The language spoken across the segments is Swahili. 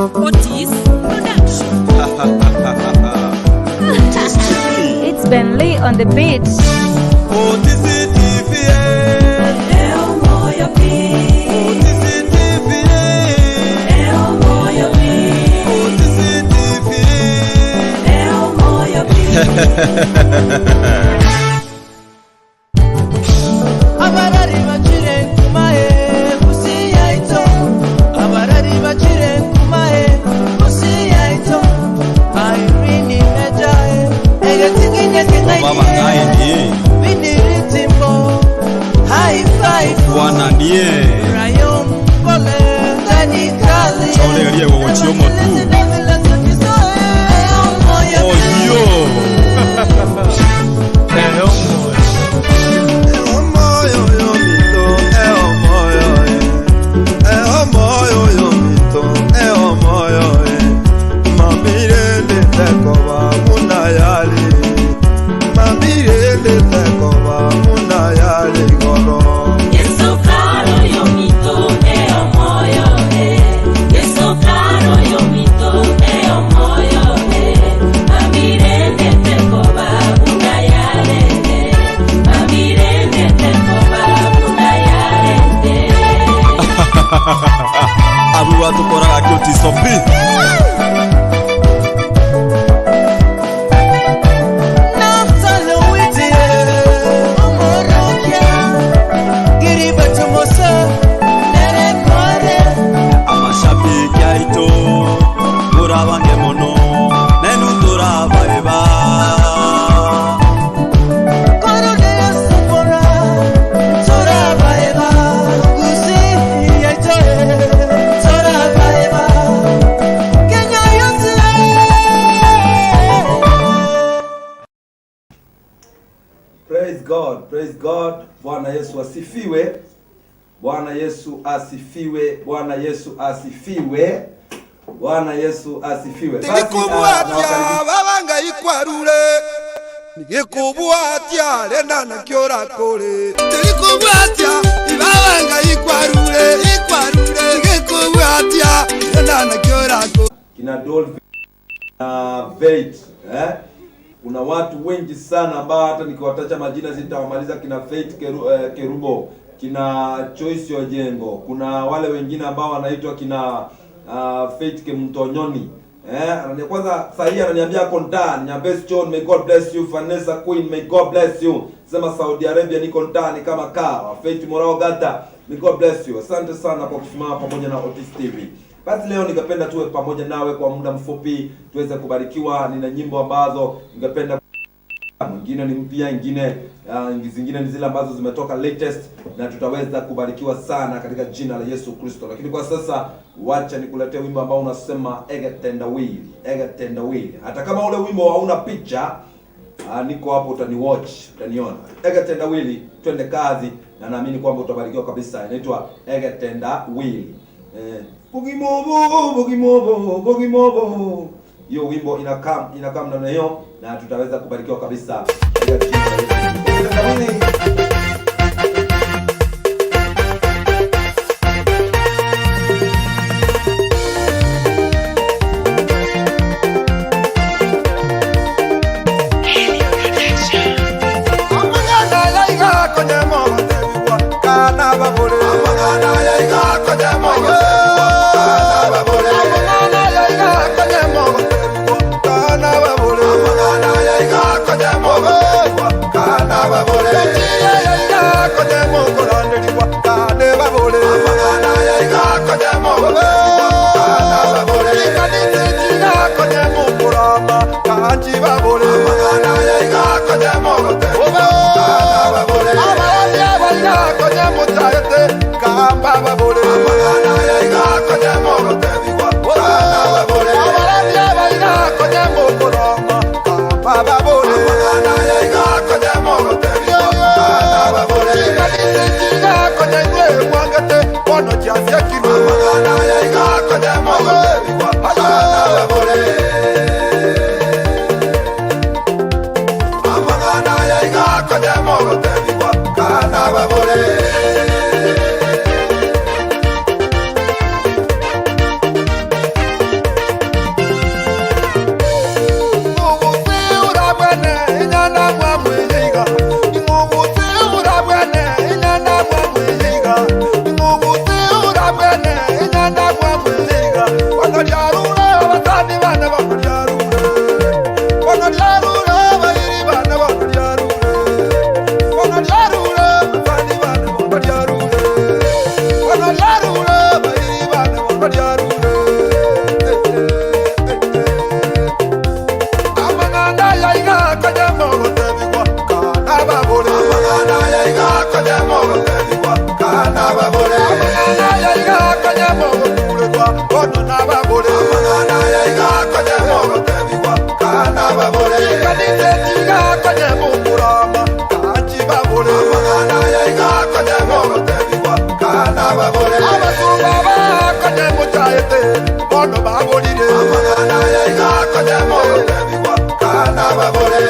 Otis Production. It's Ben Lee on the beat. Otis TV. Abarari bacire kumahe kusiya ito, abarari bacire kumahe kusiya ito, airini mejae egetinginye kingaye biniritimbo high five Bwana ndiye rayon pole ndani kazi chaule aliye wochio motu oyo Abu watu kora akoti sopi amashabiki aito urabange mono nenu turabaeba Praise God. Bwana Yesu asifiwe. Bwana Yesu asifiwe. Bwana Yesu asifiwe. Bwana Yesu asifiwe. Tikikubuatia babanga ikwarure Nikikubuatia lenda na kiora kore Tikikubuatia babanga ikwarure Nikikubuatia lenda na kiora kore Kina Dolphin Veit kuna watu wengi sana ambao hata nikiwatacha majina sitawamaliza. Kina Faith Kerubo, kina Choice Ojengo, kuna wale wengine ambao wanaitwa kina Faith Kemtonyoni. Kwanza sahihi ananiambia konta, Nyabes John, may God bless you. Vanessa Queen, may God bless you. Sema Saudi Arabia ni konta ni kama kawa. Faith Morao Gata, may God bless you. Asante sana kwa kusimama pamoja na Otis TV. Basi leo ningependa tuwe pamoja nawe kwa muda mfupi tuweze kubarikiwa. Nina nyimbo ambazo ningependa, nyingine ni mpya, zingine ni zile ambazo zimetoka latest, na tutaweza kubarikiwa sana katika jina la Yesu Kristo. Lakini kwa sasa wacha nikuletee wimbo ambao unasema Egatendawili. Hata kama ule wimbo hauna picha, niko hapo, utaniwatch, utaniona. Egatendawili, twende kazi, na naamini kwamba utabarikiwa kabisa. Inaitwa Egatendawili. Bugimobo. Hiyo wimbo inakam namna hiyo, na tutaweza kubarikiwa kabisa. abasumba bakanyemo cyahete bono baburire amagana yaiga kanyemo yebigwa kana babore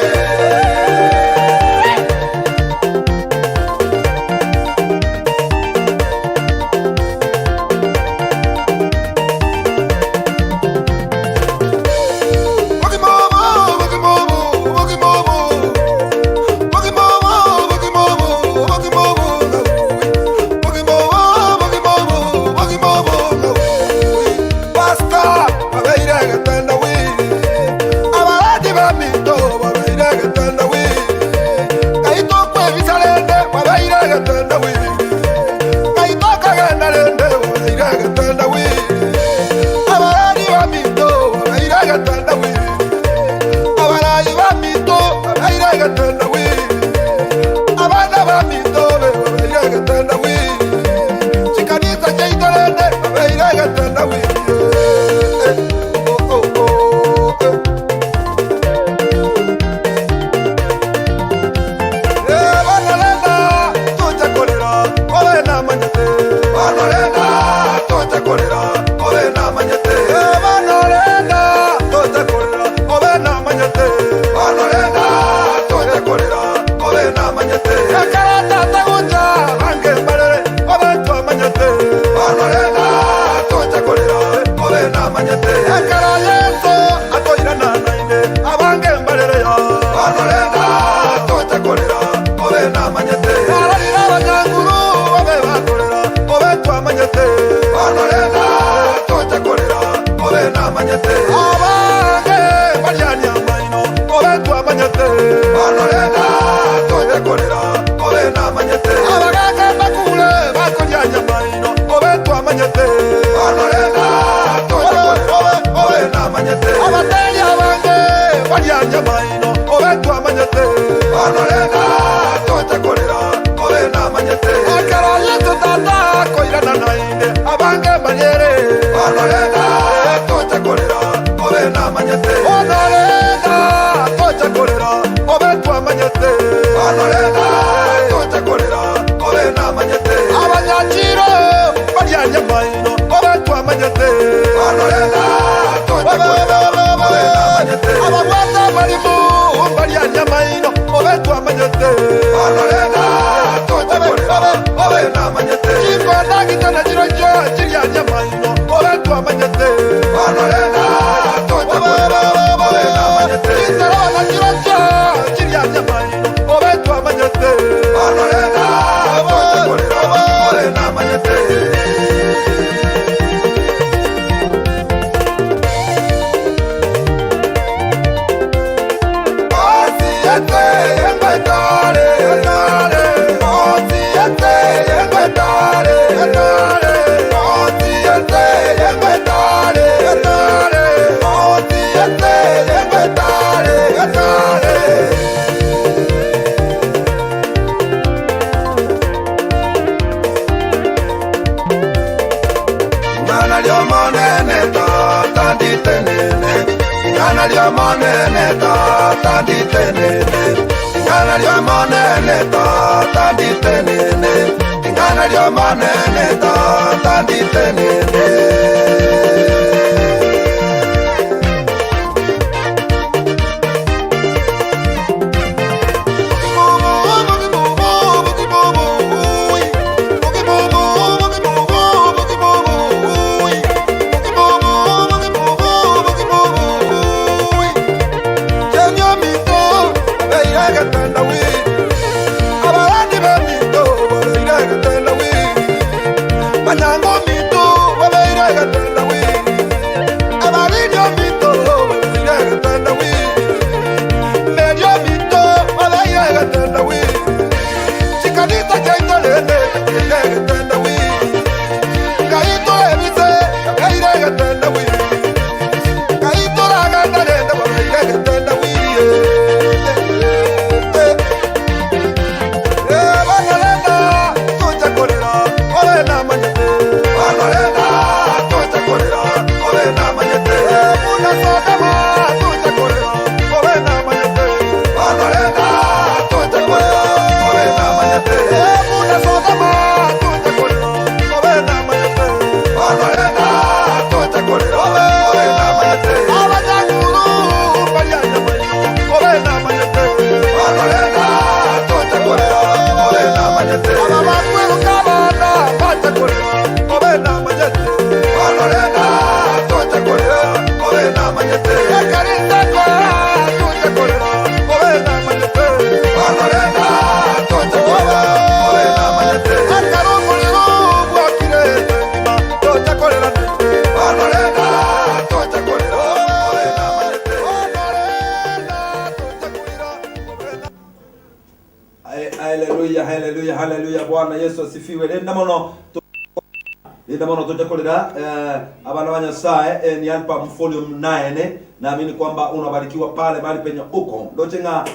Yesu asifiwe. Lenda mono tutakolera abana ba Nyasaye ni album volume 9. Naamini kwamba unabarikiwa pale mahali penye uko. Ndochenga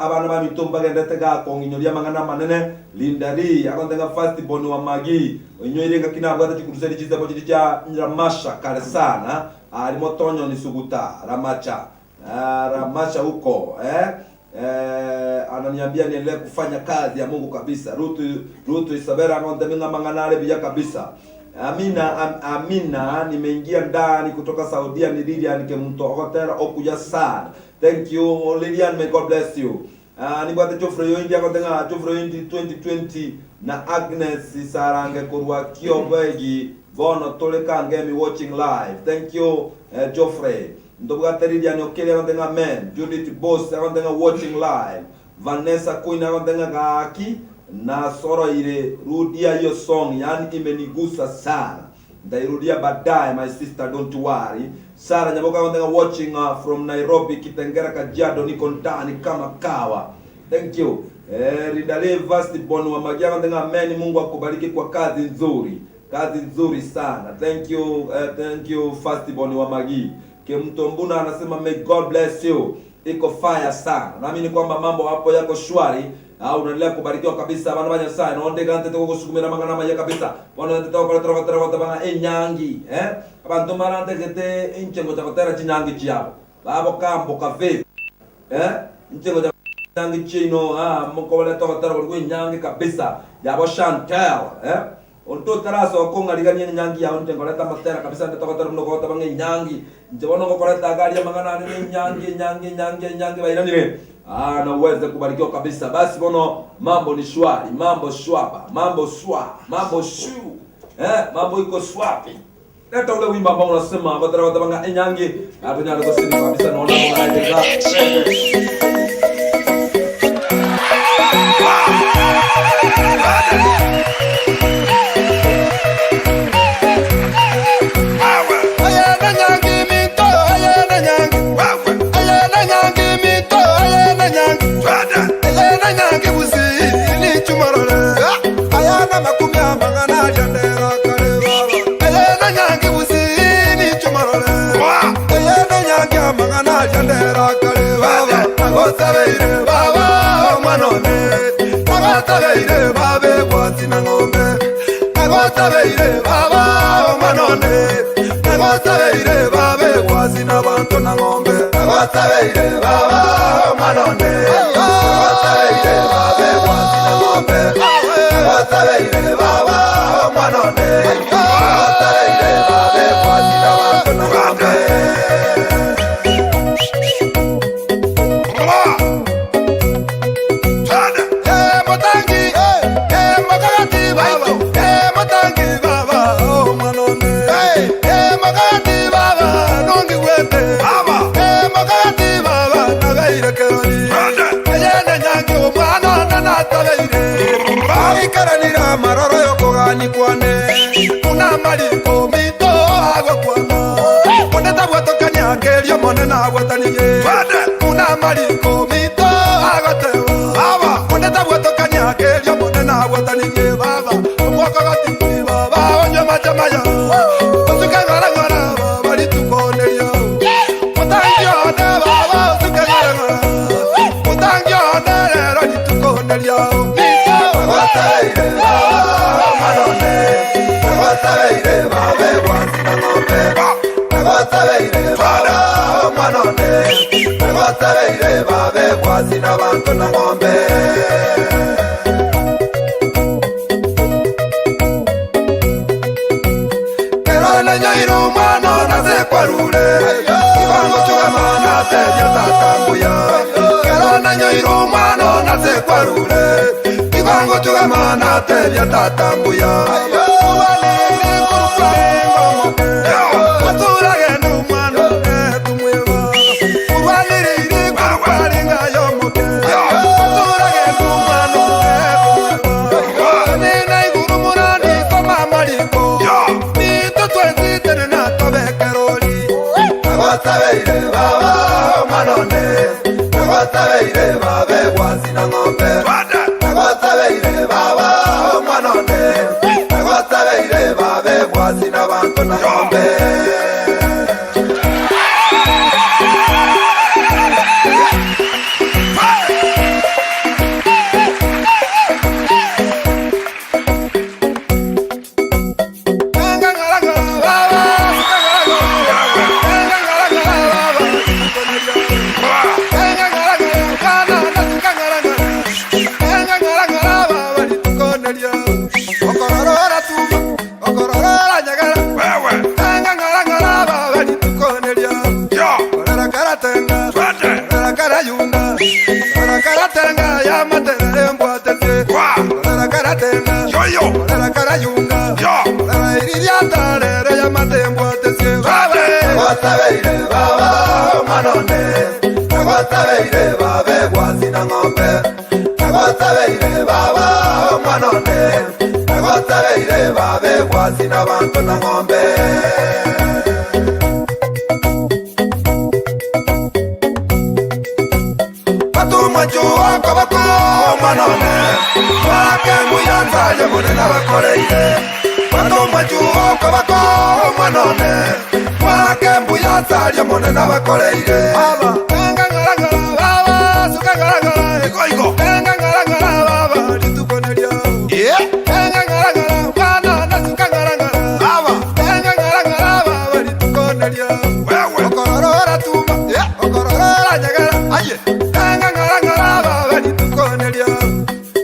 abana ba mitumba gendetega konginyolia mangana manene lindari akondenga first born wa magi onyoirenga kinabwa tachikuruseri chiza bochiti cha Ramasha kale sana alimotonyo ni suguta Ramasha huko ananiambia niendelee kufanya kazi ya Mungu kabisa. Rutu Isabela ngondemanga manganale bija kabisa. Amina nimeingia ndani kutoka Saudia ni Lilian Kemtokotera okuja sana. Thank you Lilian, may God bless you. Nibate Chofre yo India kondenga Chofre India 2020 na Agnes Sarange kurwa kiobegi bono toleka ngemi watching live. Thank you Joffrey. Ndobuga Lilian okele kondenga amen. Judith Boss kondenga watching live. Vanessa Queen kondenga gaki na soro ile rudia hiyo song, yani imenigusa sana. Ndairudia baadaye my sister, don't worry. Sara Nyaboka kondenga watching from Nairobi Kitengera Kajiado, niko ndani kama kawa. Thank you. Ridale vast born wa Magia kondenga amen. Mungu akubariki kwa kazi nzuri. Kazi nzuri sana. Thank you first born wa Magi. Kemtombuna anasema may God bless you. Iko fire sana. Naamini kwamba mambo hapo yako shwari. Unaendelea kubarikiwa kabisa bana banya sana. Naonde gante to kusukumira mangana maya kabisa. Wana ntetao kwa troka bana enyangi, abantu marante gete inchengo cha kotera chinyangi chiabo. Babo kambo kafe. Inchengo cha nyangi chino mko wale to kotera kwa nyangi kabisa. Yabo Chantel, onto taraso ko ngaliganya nyangi ya onte ngoleta matera kabisa ntetao kotera mno kota banga nyangi. Njebono ko koleta gari ya mangana ni nyangi bairani. Na uweze kubarikiwa kabisa. Basi bono mambo ni shwari, mambo shwaba, mambo shu. Mambo iko swapi. Leta ule wimbo ambao unasema badara watabanga enyangi. Hapo nyalo kusini kabisa naona mnaendelea. Baba, bwasi n'abantu na ng'ombe. Sina bantu na ng'ombe. Batuma jua kwa bako manone. Wake muyanza ya munena bakoreire. Batuma jua kwa bako manone. Wake muyanza ya munena bakoreire. Baba, nganga ngara baba, suka ngara iko iko. Nganga ngara baba, litukonelia. Yeah. Nganga ngara bana na suka ngara. Okorora tuma, okorora nyagara, aye. Nganga ngara baba litukonelia.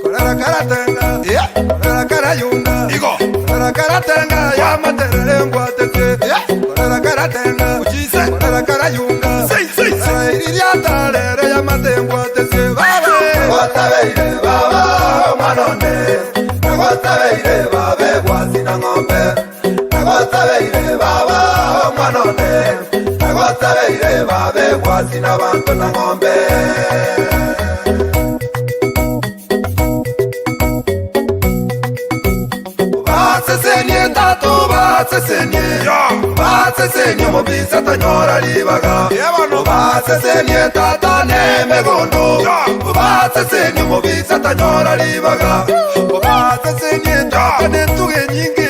Korara karatenga, korara karayunga. Igo. Korara karatenga ya materere mbwatete. Korara karatenga, uchise. Korara karayunga. Sei. Iriya tarere ya matembwatete. Baba. Watabeire baba manone. Watabeire babe bwasi na ng'ombe. Watabeire baba manone. Watabeire babe bwasi n'abantu na ng'ombe. Basesenye tatu basesenye. Basesenye mubisa tanyora libaga. Basesenye tata nemegondo. Basesenye mubisa tanyora libaga. Basesenye tata nentuge nyingi.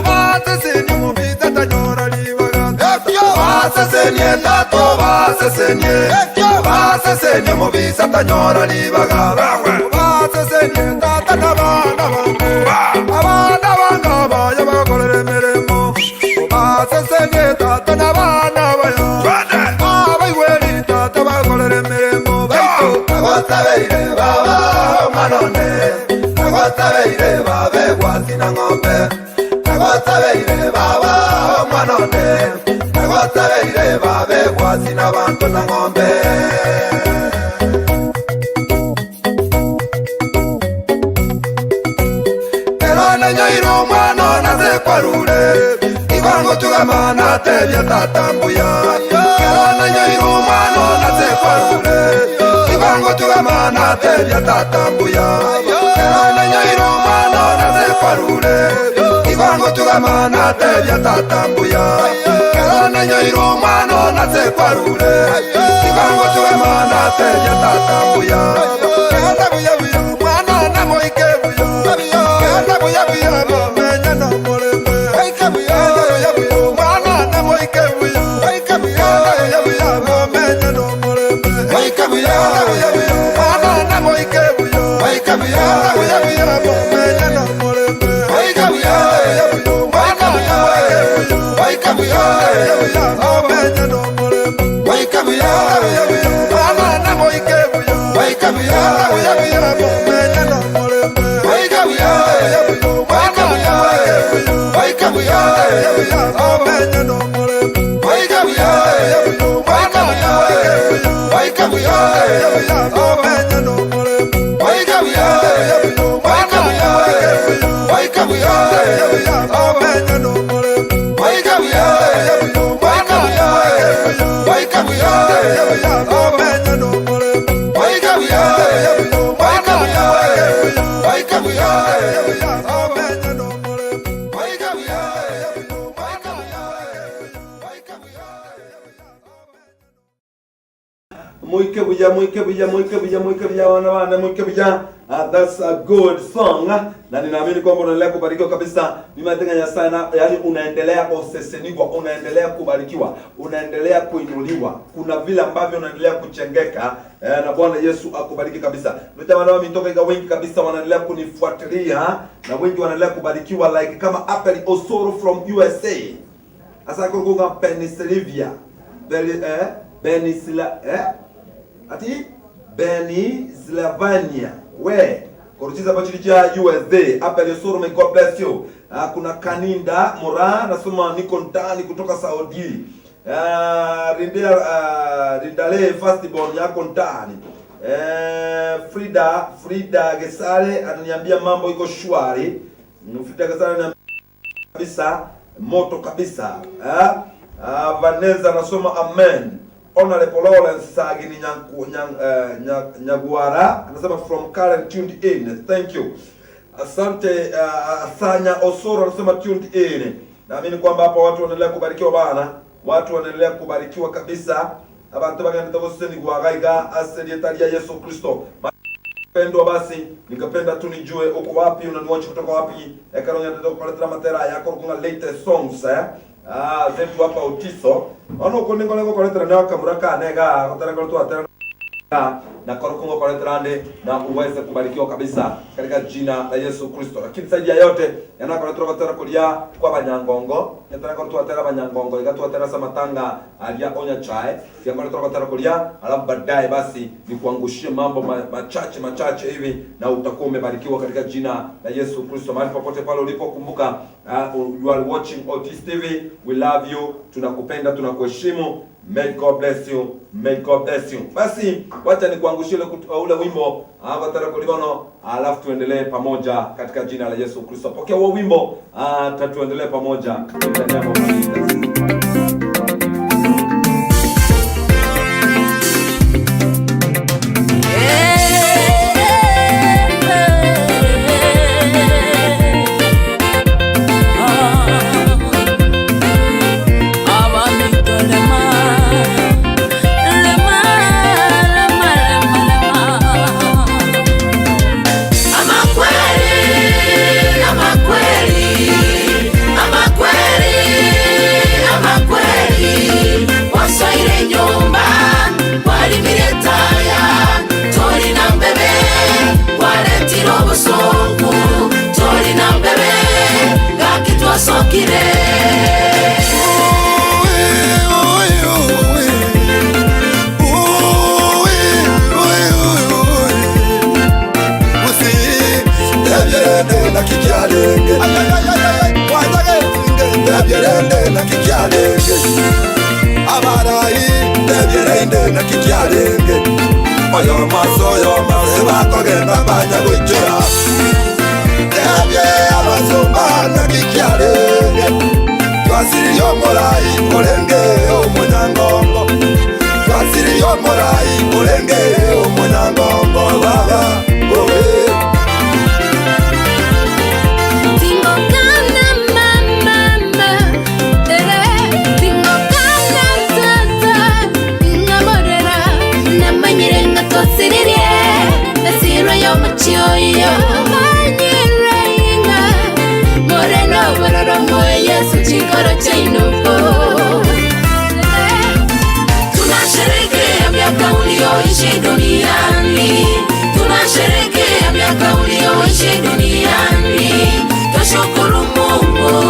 Basesenye mubisa tanyora libaga. Basesenye tatu basesenye. Basesenye mubisa tanyora libaga. Basesenye tata n'abana bange. Abana banga baya bakorera emirimo. Basesenye tata n'abana baya. Abayiweri tata bakorera emirimo. Watabeire baba manone. Watabeire babe bwasi na ng'ombe. Watabeire baba manone. Watabeire babe bwasi n'abantu na ng'ombe. Erona nyoiro mwana naze kwarure. Ivango tugamana teria tatambuya. Erona nyoiro mwana naze kwarure. Ivango tugamana teria tatambuya. Erona nyoiro mwana naze kwarure. Ivango tugamana teria tatambuya. Erona nyoiro mwana naze kwarure. Ivango tugamana teria tatambuya. Kanda buya buya mwana na moike buya. Kanda buya buya menya na molembe. Kanda buya buya mwana na moike buya. Kanda buya buya menya na molembe. Kanda buya buya mwana na moike buya. Kanda buya buya menya na molembe. Kanda buya buya mwana na moike buya. Kanda buya buya menya na molembe. Kanda buya buya mwana na moike buya. Kanda buya buya menya na molembe. Kanda buya buya mwana na moike buya. Kanda buya buya menya na molembe. Kanda buya buya mwana na moike buya. Kanda buya buya menya na molembe. Kanda buya buya mwana na moike buya. Kanda buya buya menya na molembe. Kanda buya buya mwana na moike buya. Kanda buya buya menya na molembe. Kanda buya buya mwana na moike buya. Kanda buya buya menya na molembe. Kanda buya buya mwana na moike buya. Moike buya wana bana moike buya. That's a good song. na ninaamini kwamba unaendelea kubarikiwa kabisa. Nimetenga sana, yani unaendelea kusesenigwa, unaendelea kubarikiwa, unaendelea kuinuliwa. Kuna vile ambavyo unaendelea kuchengeka, na Bwana Yesu akubariki kabisa. Ndio maana mitoka wengi kabisa wanaendelea kunifuatilia na wengi wanaendelea kubarikiwa, like kama Apple Osoro from USA. Asa kurugunga Pennsylvania. Pennsylvania. We Koruchiza bachiricha USA. Apple Osoro, may God bless you. Kuna Kaninda Mora nasoma niko ndani kutoka Saudi. Rindale Festival yako ndani. Frida Gesale ananiambia mambo iko shwari. Frida Gesale ananiambia kabisa moto kabisa. Vanessa anasoma amen. Honorable Lawrence Sagini Nyaguara anasema from Karen tuned in. Thank you. Asante. Asanya Osoro anasema tuned in. Naamini kwamba hapa watu wanaendelea kubarikiwa bana. Watu wanaendelea kubarikiwa kabisa. Abantu baganda bose ni guhagaiga aserietaria Yesu Kristo. Pendwa basi nikapenda tu nijue uko wapi, unaniwatch kutoka wapi? Ekaronya ndio kwa matera yako kuna latest songs zetu hapa Utiso. Ono uko ningo kwa letra na kamuraka nega kutana kwa tu atera na korokongo kwa letrande na uweze kubarikiwa kabisa katika jina la Yesu Kristo. Lakini zaidi ya yote yanako letra kwa tera kulia kwa banyangongo yatana kwa tu atera banyangongo ikatu atera samatanga alia onya chai yanako letra kwa tera kulia, alafu baadaye basi ni kuangushia mambo machache hivi na utakuwa umebarikiwa katika jina la Yesu Kristo. Mahali popote pale ulipokumbuka, you are watching Otis TV, we love you, tunakupenda, tunakuheshimu. May God bless you. May God bless you. Basi wacha nikuangushie ule wimbo hapa tarakolibano, alafu tuendelee pamoja katika jina la Yesu Kristo. Pokea huo wimbo, tuendelee pamoja katika jambo hili. Oyo maso bakogenda banya gujura ebye abazumba nakikyalenge twasiri yo morai olenge omunyangongo twasiri yo morai olenge omunyangongo baba tunasherehekea miaka ulioishi duniani, tunasherehekea miaka ulioishi duniani, tushukuru Mungu.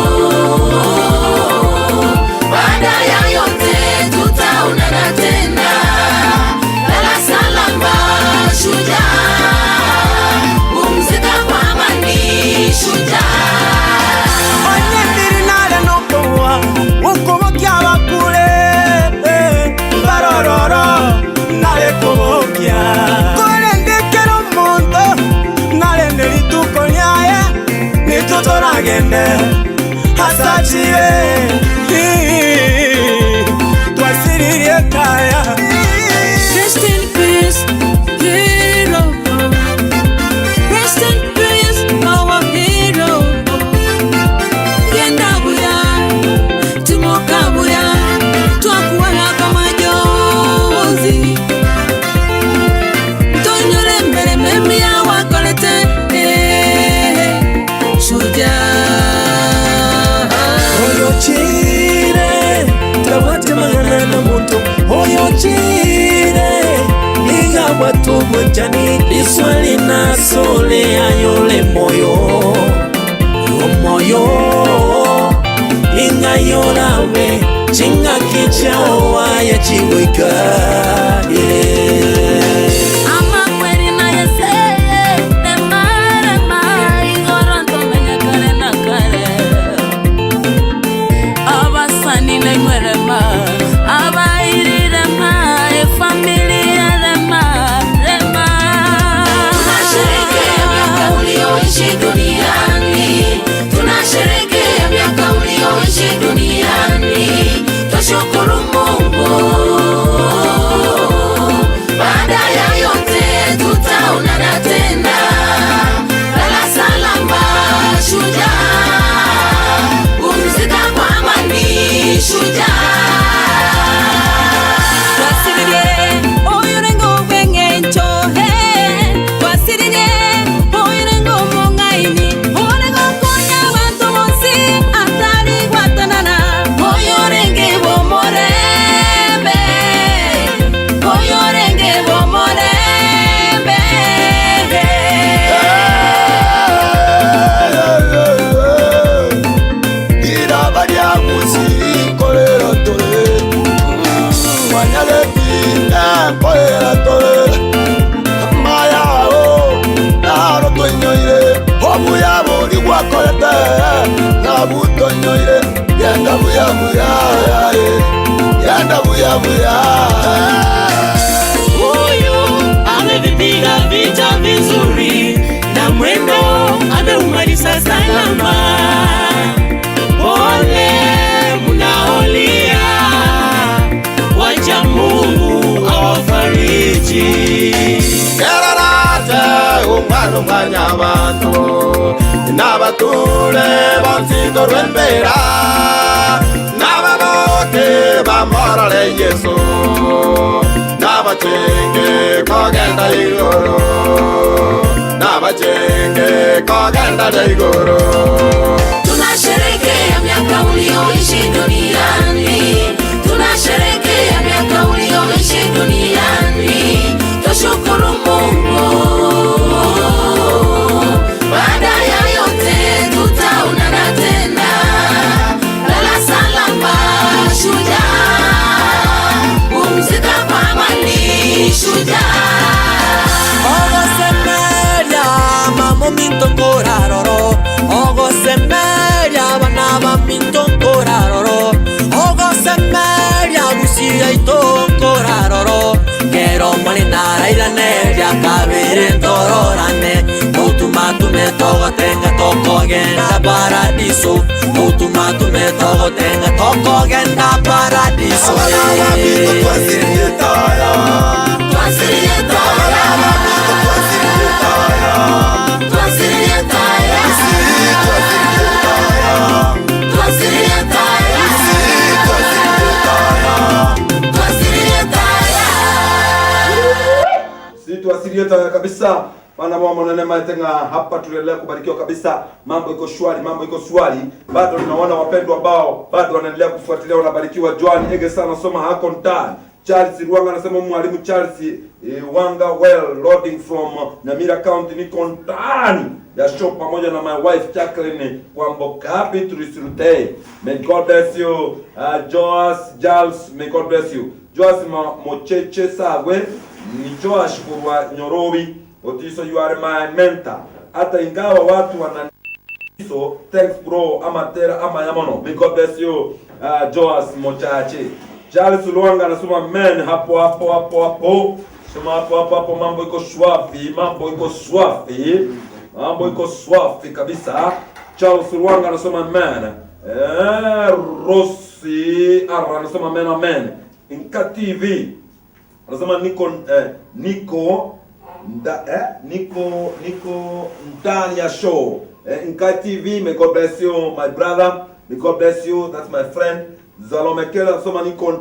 Baada ya yote tutaonana tena, lala salama shujaa, pumzika kwa amani shujaa. Hasachire twasiririe kaya. Rest in peace, hero. Rest in peace, our hero. Genda buya, tumoka buya, twakuwana kama jozi. Tonyole mbele memi ya wakolete. kijani liswali na sole ayole moyo moyo ingayorawe chinga kichawa ya chiwika Shukuru Mungu, baada ya yote tutaonana tena. Lala salama shujaa, pumzika kwa amani shujaa. Huyu amevipiga vita vizuri na mwendo ameumaliza salama. Pole mnaolia, wacha Mungu awafariji. Kerarate umwana umwanya abantu n'abature banzito rwembera n'ababote bamorale Yesu n'abachenge kogenda igoro n'abachenge kogenda igoro. Tunasherehekea miaka ulioishi duniani, tunasherehekea miaka ulioishi duniani. Tushukuru Mungu, baada ya yote tutaonana tena. Lala salama shujaa, pumzika kwa amani shujaa. Ogo semeria mamo minto koraroro, ogo semeria banaba minto koraroro, ogo semeria busia ito koraroro. Kero malinara iraneria kabiri tororane, utumatume togo tenga toko genda paradiso, utumatume togo tenga toko genda paradiso. Tuasirie kabisa Bana mama nene tenga hapa tunaendelea kubarikiwa kabisa. Mambo iko shwari, mambo iko swali. Bado tunaona wapendwa ambao bado wanaendelea kufuatilia wanabarikiwa. Joan Ege sana soma hako ndani. Charles Ruanga anasema mwalimu Charles Wanga well loading from Nyamira County niko ndani ya show pamoja na my wife Jacqueline Kwamboka. Happy to Tuesday. May God bless you. Joas Giles, may God bless you. Joas Mocheche Sagwe ni Joash Kurwa Nyorobi. Otiso, you are my mentor. Hata ingawa watu wana so thanks bro amatera ama yamono. May God bless you. Joas Mochache. Charles Luanga anasema men hapo. Sema hapo mambo iko shwafi, mambo iko swafi kabisa. Charles Luanga anasema men. Rossi anasema men amen. Inka TV anasema Niko ndani ya show. Inka TV, may God bless you my brother. May God bless you, that's my friend. Zalomekela anasema niko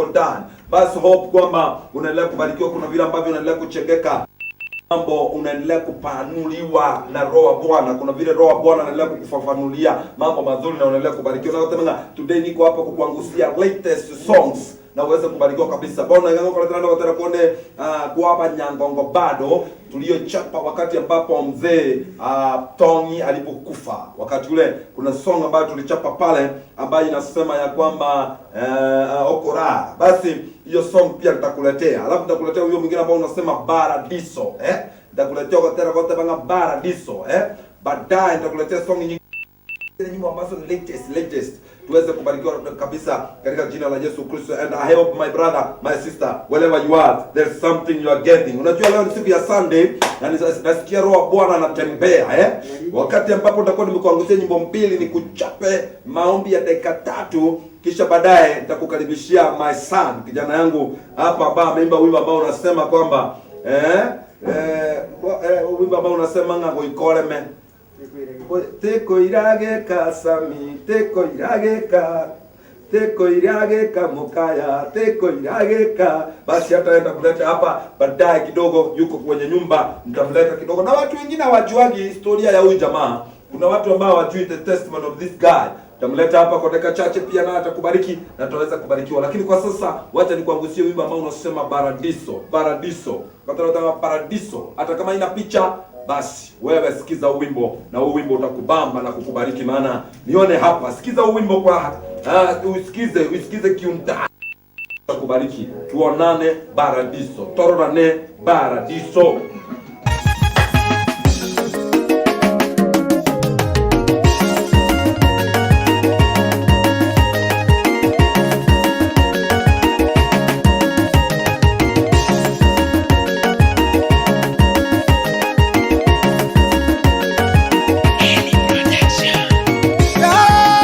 ndani. Basi hope kwamba unaendelea kubarikiwa, kuna vile ambavyo unaendelea kuchekeka. Mambo unaendelea kupanuliwa na Roho wa Bwana. Kuna vile Roho wa Bwana anaendelea kukufafanulia mambo mazuri na unaendelea kubarikiwa. Na today niko hapa kukuangusia latest songs na uweze kubarikiwa kabisa. Bona yango kwa tena kwa kuone kwa hapa Nyangongo bado tuliochapa wakati ambapo mzee Tongi alipokufa. Wakati ule kuna song ambayo tulichapa pale ambayo inasema ya kwamba okora. Basi hiyo song pia nitakuletea. Alafu nitakuletea huyo mwingine ambao unasema Paradiso, nitakuletea kwa tena kwa tena Paradiso, baadaye nitakuletea song nyingine nyimbo ambazo ni latest tuweze kubarikiwa kabisa katika jina la Yesu Kristo. And I hope my brother, my sister, wherever you are, there's something you are getting. Unajua leo ni siku ya Sunday na nasikia roho Bwana anatembea, wakati ambapo nitakuwa nimekuanguzia nyimbo mbili, ni kuchape maombi ya dakika 3, kisha baadaye nitakukaribishia my son, kijana yangu hapa ambaye ameimba wimbo ambao unasema kwamba wimbo ambao unasema ng'ango ikoleme teko irageka sami, teko irageka mukaya, teko irageka. Basi hataenda kuleta hapa baadaye kidogo, yuko kwenye nyumba, nitamleta kidogo. Na watu wengine hawajuagi historia ya huyu jamaa. Kuna watu ambao hawajui the testimony of this guy. Nitamleta hapa kwa dakika chache pia, na atakubariki na tutaweza kubarikiwa. Lakini kwa sasa wacha nikuangusie wimbo ambao unasema Paradiso. Paradiso. Hata kama ina picha, basi wewe sikiza wimbo, na huu wimbo utakubamba na kukubariki. Maana nione hapa, sikiza huu wimbo kwa usikize kiundani, utakubariki. Tuonane Paradiso, tororane Paradiso. Oh,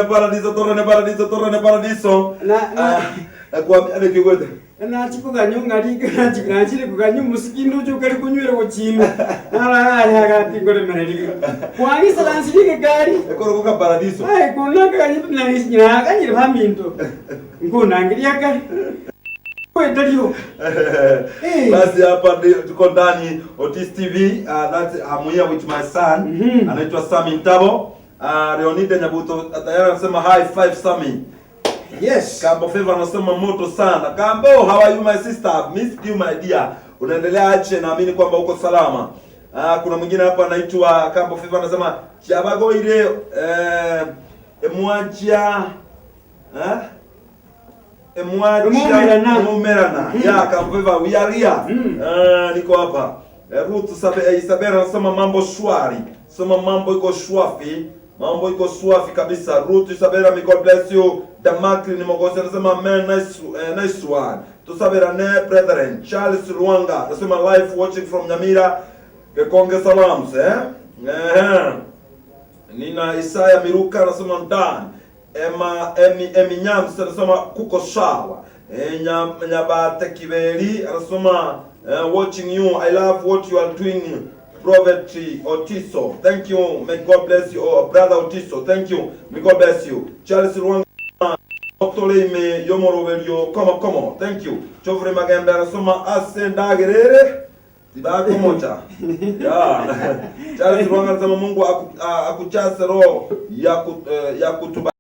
paradiso. Kuambia ni kigote. Na chipuka nyunga lika chikachile kukanyu musikindu chukali kunywera kuchino. Ala gati ngore menelika. Kwani salansilike gari. Ekoro kuka paradiso. Ai kuna kanyi tunangisinya kanyi paminto. Ngunangilia gari. Wewe basi hapa tuko ndani Otis TV. That's I'm here with my son. Anaitwa Sami Ntabo. Leonida Nyabuto tayari anasema high five Sami. Yes. Kambo Favor anasema moto sana. Kambo, how are you my sister? I've missed you my dear. Unaendelea aje? Naamini kwamba uko salama. Kuna mwingine hapa anaitwa Kambo Favor anasema Chabago ile emwacha Emumerana. Ya Kambo Favor we are here. Niko hapa. Ruth Isabella anasema mambo shwari. Sema mambo iko shwafi. Mambo iko swafi kabisa. Ruth Isabella, may God bless you. Damakli ni Mogosi anasema man nice one. Tusabera ne brethren. Charles Luanga anasema live watching from Nyamira. Konge salams Nina Isaya Miruka anasema ndani. Emi Nyams anasema kuko sawa. Nyabate Kibeli anasema watching you. I love what you are doing. Prophet Otiso, thank you. May God bless you. Oh, brother Otiso, thank you. May God bless you. Charles Ruanga, Dr. Leime Yomoro Velio, come on, thank you. Chofre Magembe anasema asenda gerere. Tibako mocha. Yeah. Charles Ruanga anasema Mungu akuchase roho ya kutuba.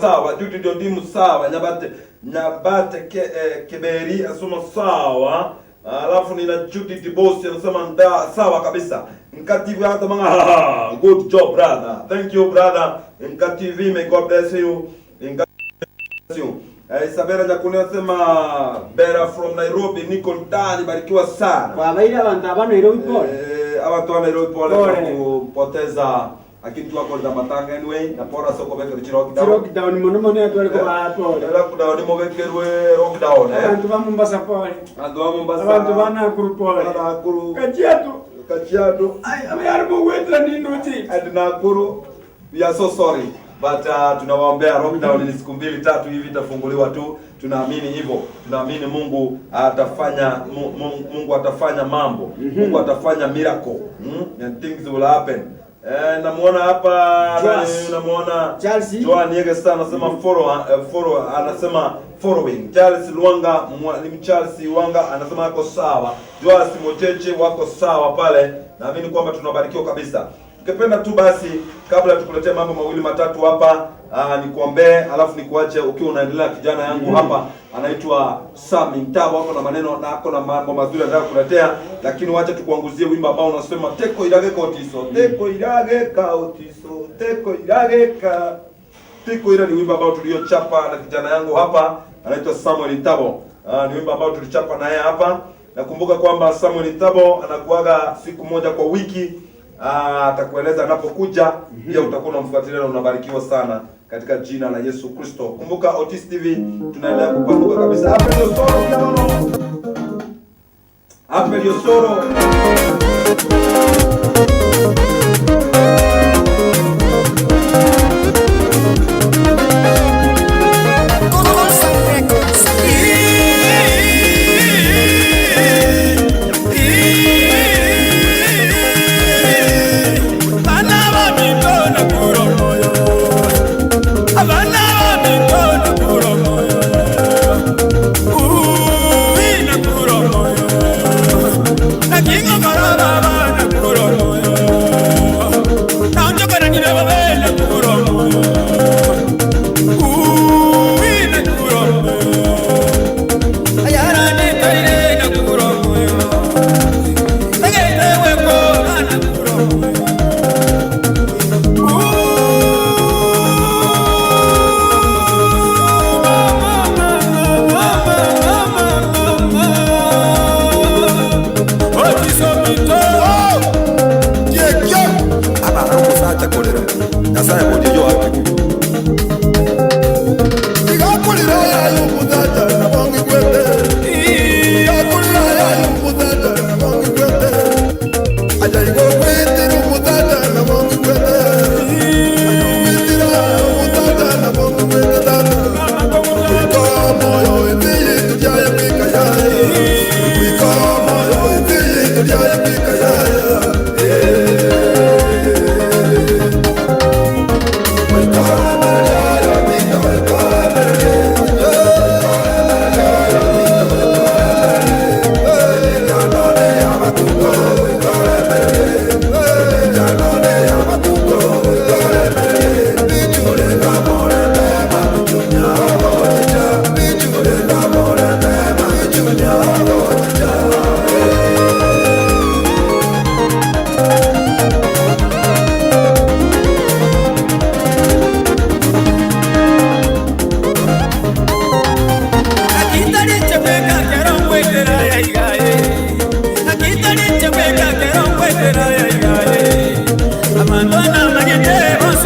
Sawa, Judy Dodimu sawa, Nyabate Keberi asoma sawa. Alafu nina Judy Dibosi anasema sawa kabisa. Nkativi hata mga good job brother. Thank you brother. Nkativi, may God bless you. Bless you. Isabella Nyakuni anasema Bera from Nairobi, niko ndani, barikiwa sana. Kwa baida abantu Nairobi pole. Abantu wa Nairobi pole kwa kupoteza akitu wako nda matanga anyway na pora soko beke chirokdown. Lockdown mono atwali kwa pole. Lockdown mo bekerwe lockdown Abantu ba Mombasa pole. Abantu bana kuru pole. Bana kuru. Kajiado. Ai amayarbo wetra ninduti. Nakuru. We are so sorry. But tunawaombea lockdown ni siku 2-3 hivi itafunguliwa tu. Tunaamini hivyo. Tunaamini Mungu atafanya Mungu atafanya mambo. Mungu atafanya miracle. And things will happen. Namuona hapa namuona Joan Yegesta anasema follow anasema following. Charles Luanga mwalimu Charles Luanga anasema wako sawa. Joas Mocheche wako sawa pale. Naamini kwamba tunabarikiwa kabisa. Ukipenda tu basi kabla tukuletee mambo mawili matatu hapa nikuombee alafu nikuache ukiwa unaendelea kijana yangu hapa anaitwa Sami Ntabo hapo na maneno na ako na mambo mazuri anataka kuletea, lakini wacha tukuanguzie wimbo ambao unasema teko irage ka Otiso. Teko irage ka Otiso. Teko irage ka. Teko ira ni wimbo ambao tuliochapa na kijana yangu hapa anaitwa Samuel Ntabo. Ni wimbo ambao tulichapa na yeye hapa. Nakumbuka kwamba Samuel Ntabo anakuaga siku moja kwa wiki. Atakueleza anapokuja. Pia utakuwa unamfuatilia na unabarikiwa sana katika jina la Yesu Kristo. Kumbuka Otis TV tunaendelea kupanuka kabisa. Apelio soro kiaono. Apelio soro. That's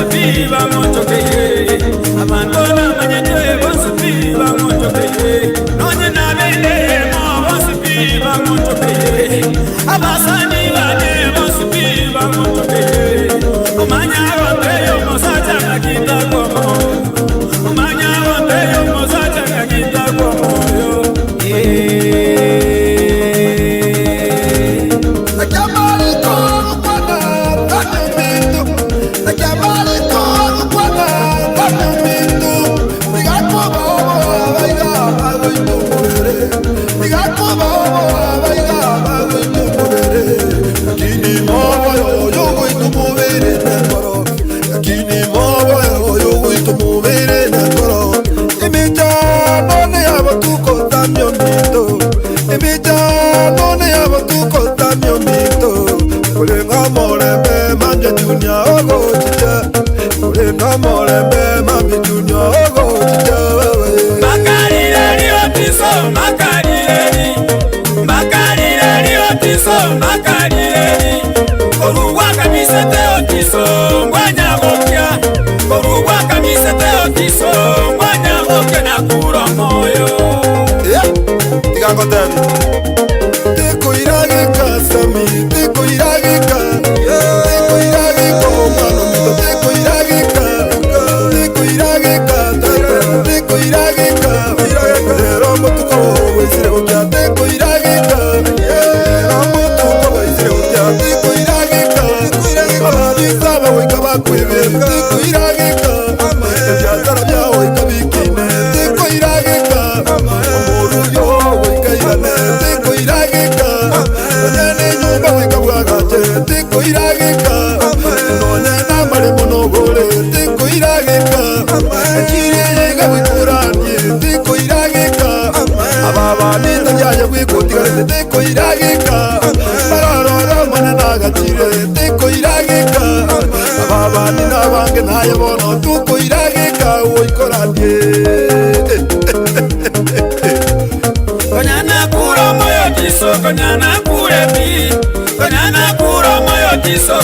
bonse biba mochokeye abandona manyete bonse biba mochokeye nonye nabele mo bonse biba mochokeye abasani bane bonse biba mochokeye umanya wandeyo mosacha kakita kwa moyo umanya wandeyo mosacha kakita kwa moyo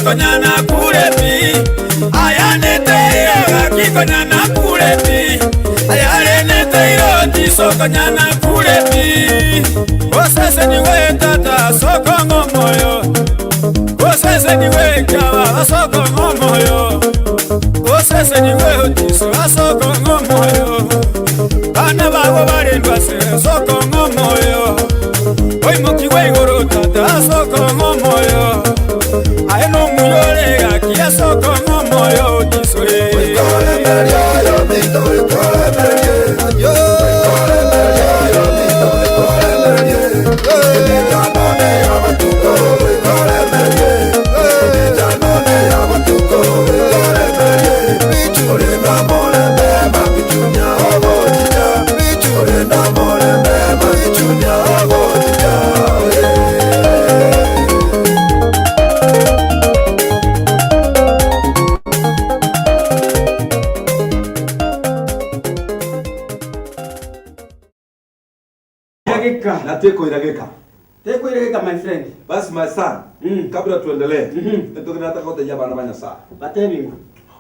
Konyana kurepi ayane teira ki konyana kurepi ayane teira ti so konyana kurepi osese ni we tata soko ngomoyo osese ni we kawa soko ngomoyo osese ni we ti so soko ngomoyo bana babo barendwa se soko ngomoyo oi mokiwe goro tata soko ngomoyo no muyorega kia soko moyo tisore na teko irageka. Teko irageka my friend. Basi my son, kabla tuendelee, ndio nataka utaja bana banya saa. Batebingu.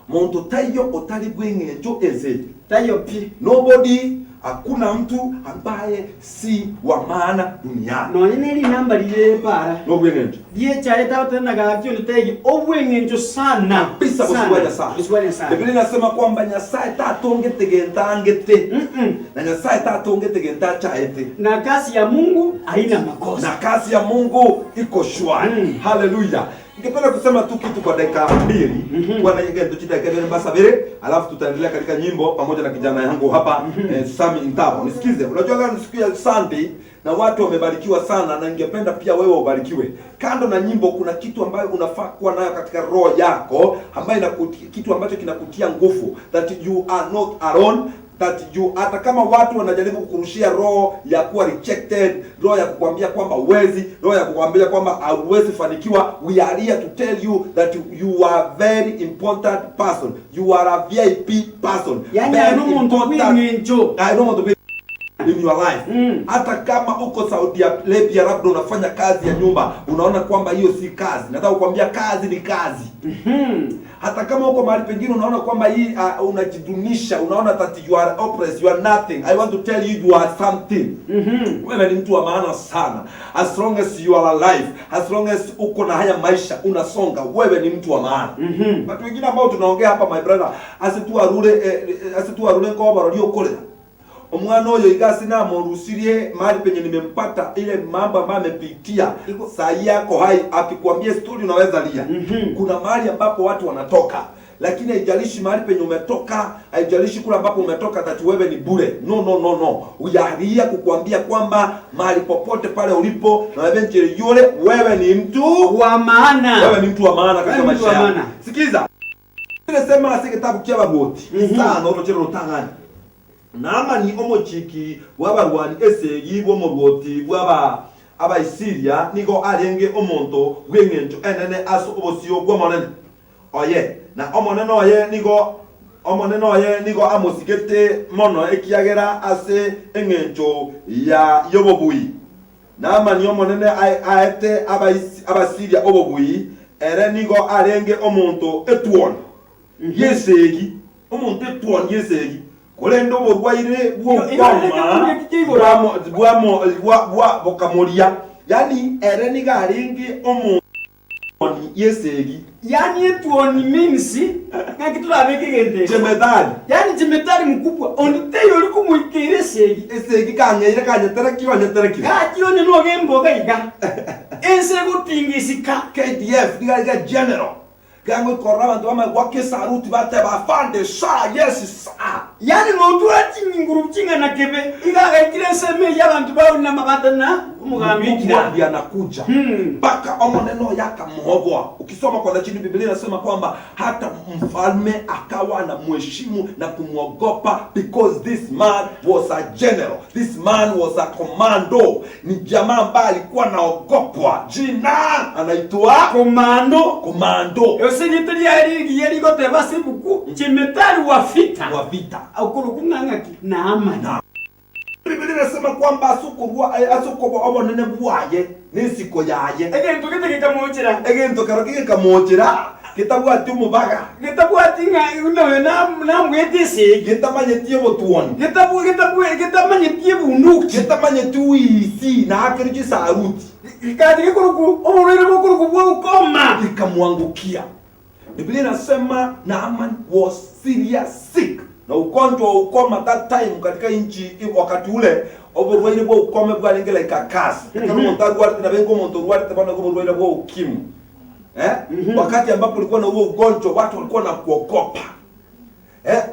Muntu tayo otali bwengejo eze. Tayo pi. Nobody, hakuna mtu ambaye si wa maana duniani. No neli namba liye para. No bwengejo. Die chaeta utenda gakyo lutegi obwengejo sana. Bisa bosubaya sana. Bosubaya sana. Biblia inasema kwamba Nyasaye tatonge tegenta ngete. Na Nyasaye tatonge tegenta chaete. Na kazi ya Mungu haina makosa. Na kazi ya Mungu iko shwari. Haleluya. Ningependa kusema tu kitu kwa dakika mbili. Bwana yeye ndio dakika mbili basi vile, alafu tutaendelea katika nyimbo pamoja na kijana yangu hapa Sami Intabo. Nisikize. Unajua leo ni siku ya Sunday na watu wamebarikiwa sana na ningependa pia wewe ubarikiwe. Kando na nyimbo kuna kitu ambayo unafaa kuwa nayo katika roho yako ambayo kitu ambacho kinakutia nguvu, that you are not alone, that you hata kama watu wanajaribu kukurushia roho ya kuwa rejected, roho ya kukwambia kwamba uwezi, roho ya kukwambia kwamba hauwezi fanikiwa, we are here to tell you that you are a very important person. You are a VIP person. Yani I don't want to be in your life. Hata kama uko Saudi Arabia labda unafanya kazi ya nyumba, unaona kwamba hiyo si kazi. Nataka kukwambia kazi ni kazi. Hata kama uko mahali pengine unaona kwamba hii unajidunisha, unaona that you are oppressed, you are nothing, I want to tell you are something. Wewe ni mtu wa maana sana. As long as you are alive, as long as uko na haya maisha unasonga, wewe ni mtu wa maana. Watu wengine ambao tunaongea hapa, my brother, asituarule kwa barolio kolera. Omwana oyo igasi na morusirie mahali penye nimempata ile mambo ambayo amepitia saa yako hai, akikwambia story unaweza lia. Kuna mahali ambapo watu wanatoka, lakini haijalishi mahali penye umetoka, haijalishi kule ambapo umetoka that wewe ni bure. No. Uyaria kukuambia kwamba mahali popote pale ulipo na eventually yule wewe ni mtu wa maana. Wewe ni mtu wa maana katika maisha yako. Sikiza. Nimesema asi kitabu kia bagoti. Sana urochero rutangani. Naamani omochiki wabarwani esegi bo muboti bwaba abaisiria nigo arenge omonto gwengencho enene aso obosio gwa monene. Oye na omonene oye nigo amosigete mono ekiagera ase engencho ya yobobui. Naamani omonene aete abasiria obobui ere nigo arenge omonto etuon. Yesegi omonto etuon yesegi kolendo borwaire bwa bokamoria, yani ereni garingi omo yesegi, yani etuoni means ngakitulabeke gende jemedari, yani jemedari mkubwa onteyo uri kumuikire segi esegi kanyeire kanyeterekiwa gakirone no gemboga iga ense gutingisika KDF diga general gango koraba ndo ama wake saruti bate bafande sa yes sa, yani ngotura chinguru chinga na kebe iga ikire seme y'abantu bawo na mabadana umugambikira ndio anakuja mpaka omoneno yaka muhogwa. Ukisoma kwa chini Biblia inasema kwamba hata mfalme akawa na mheshimu na kumwogopa, because this man was a general, this man was a commando. Ni jamaa ambaye alikuwa naogopwa, jina anaitwa commando. Yosenyeteri yari gote basi buku chimetari wa vita akuru kunangaki na amani. Biblia inasema kwamba asuko obonene bwaye nisiko yaye egento karokike kamochera kitabwati umubaga kitabwati nga namwetese kitamanyetiye botuoni kitamanyetiye bunduki kitamanyetiye uisi na akirichi saruti ikatike kuruku oborere bokuruku bwo ukoma ikamwangukia. Biblia inasema Naaman was serious sick. Na ugonjwa wa ukoma that time katika nchi wakati ule oborwaire bwo ukome bwalengela ikakasi kama montagu watu na bengo montoru watu bana oborwaire bwo ukimu wakati ambapo ulikuwa na huo ugonjwa watu walikuwa na kuogopa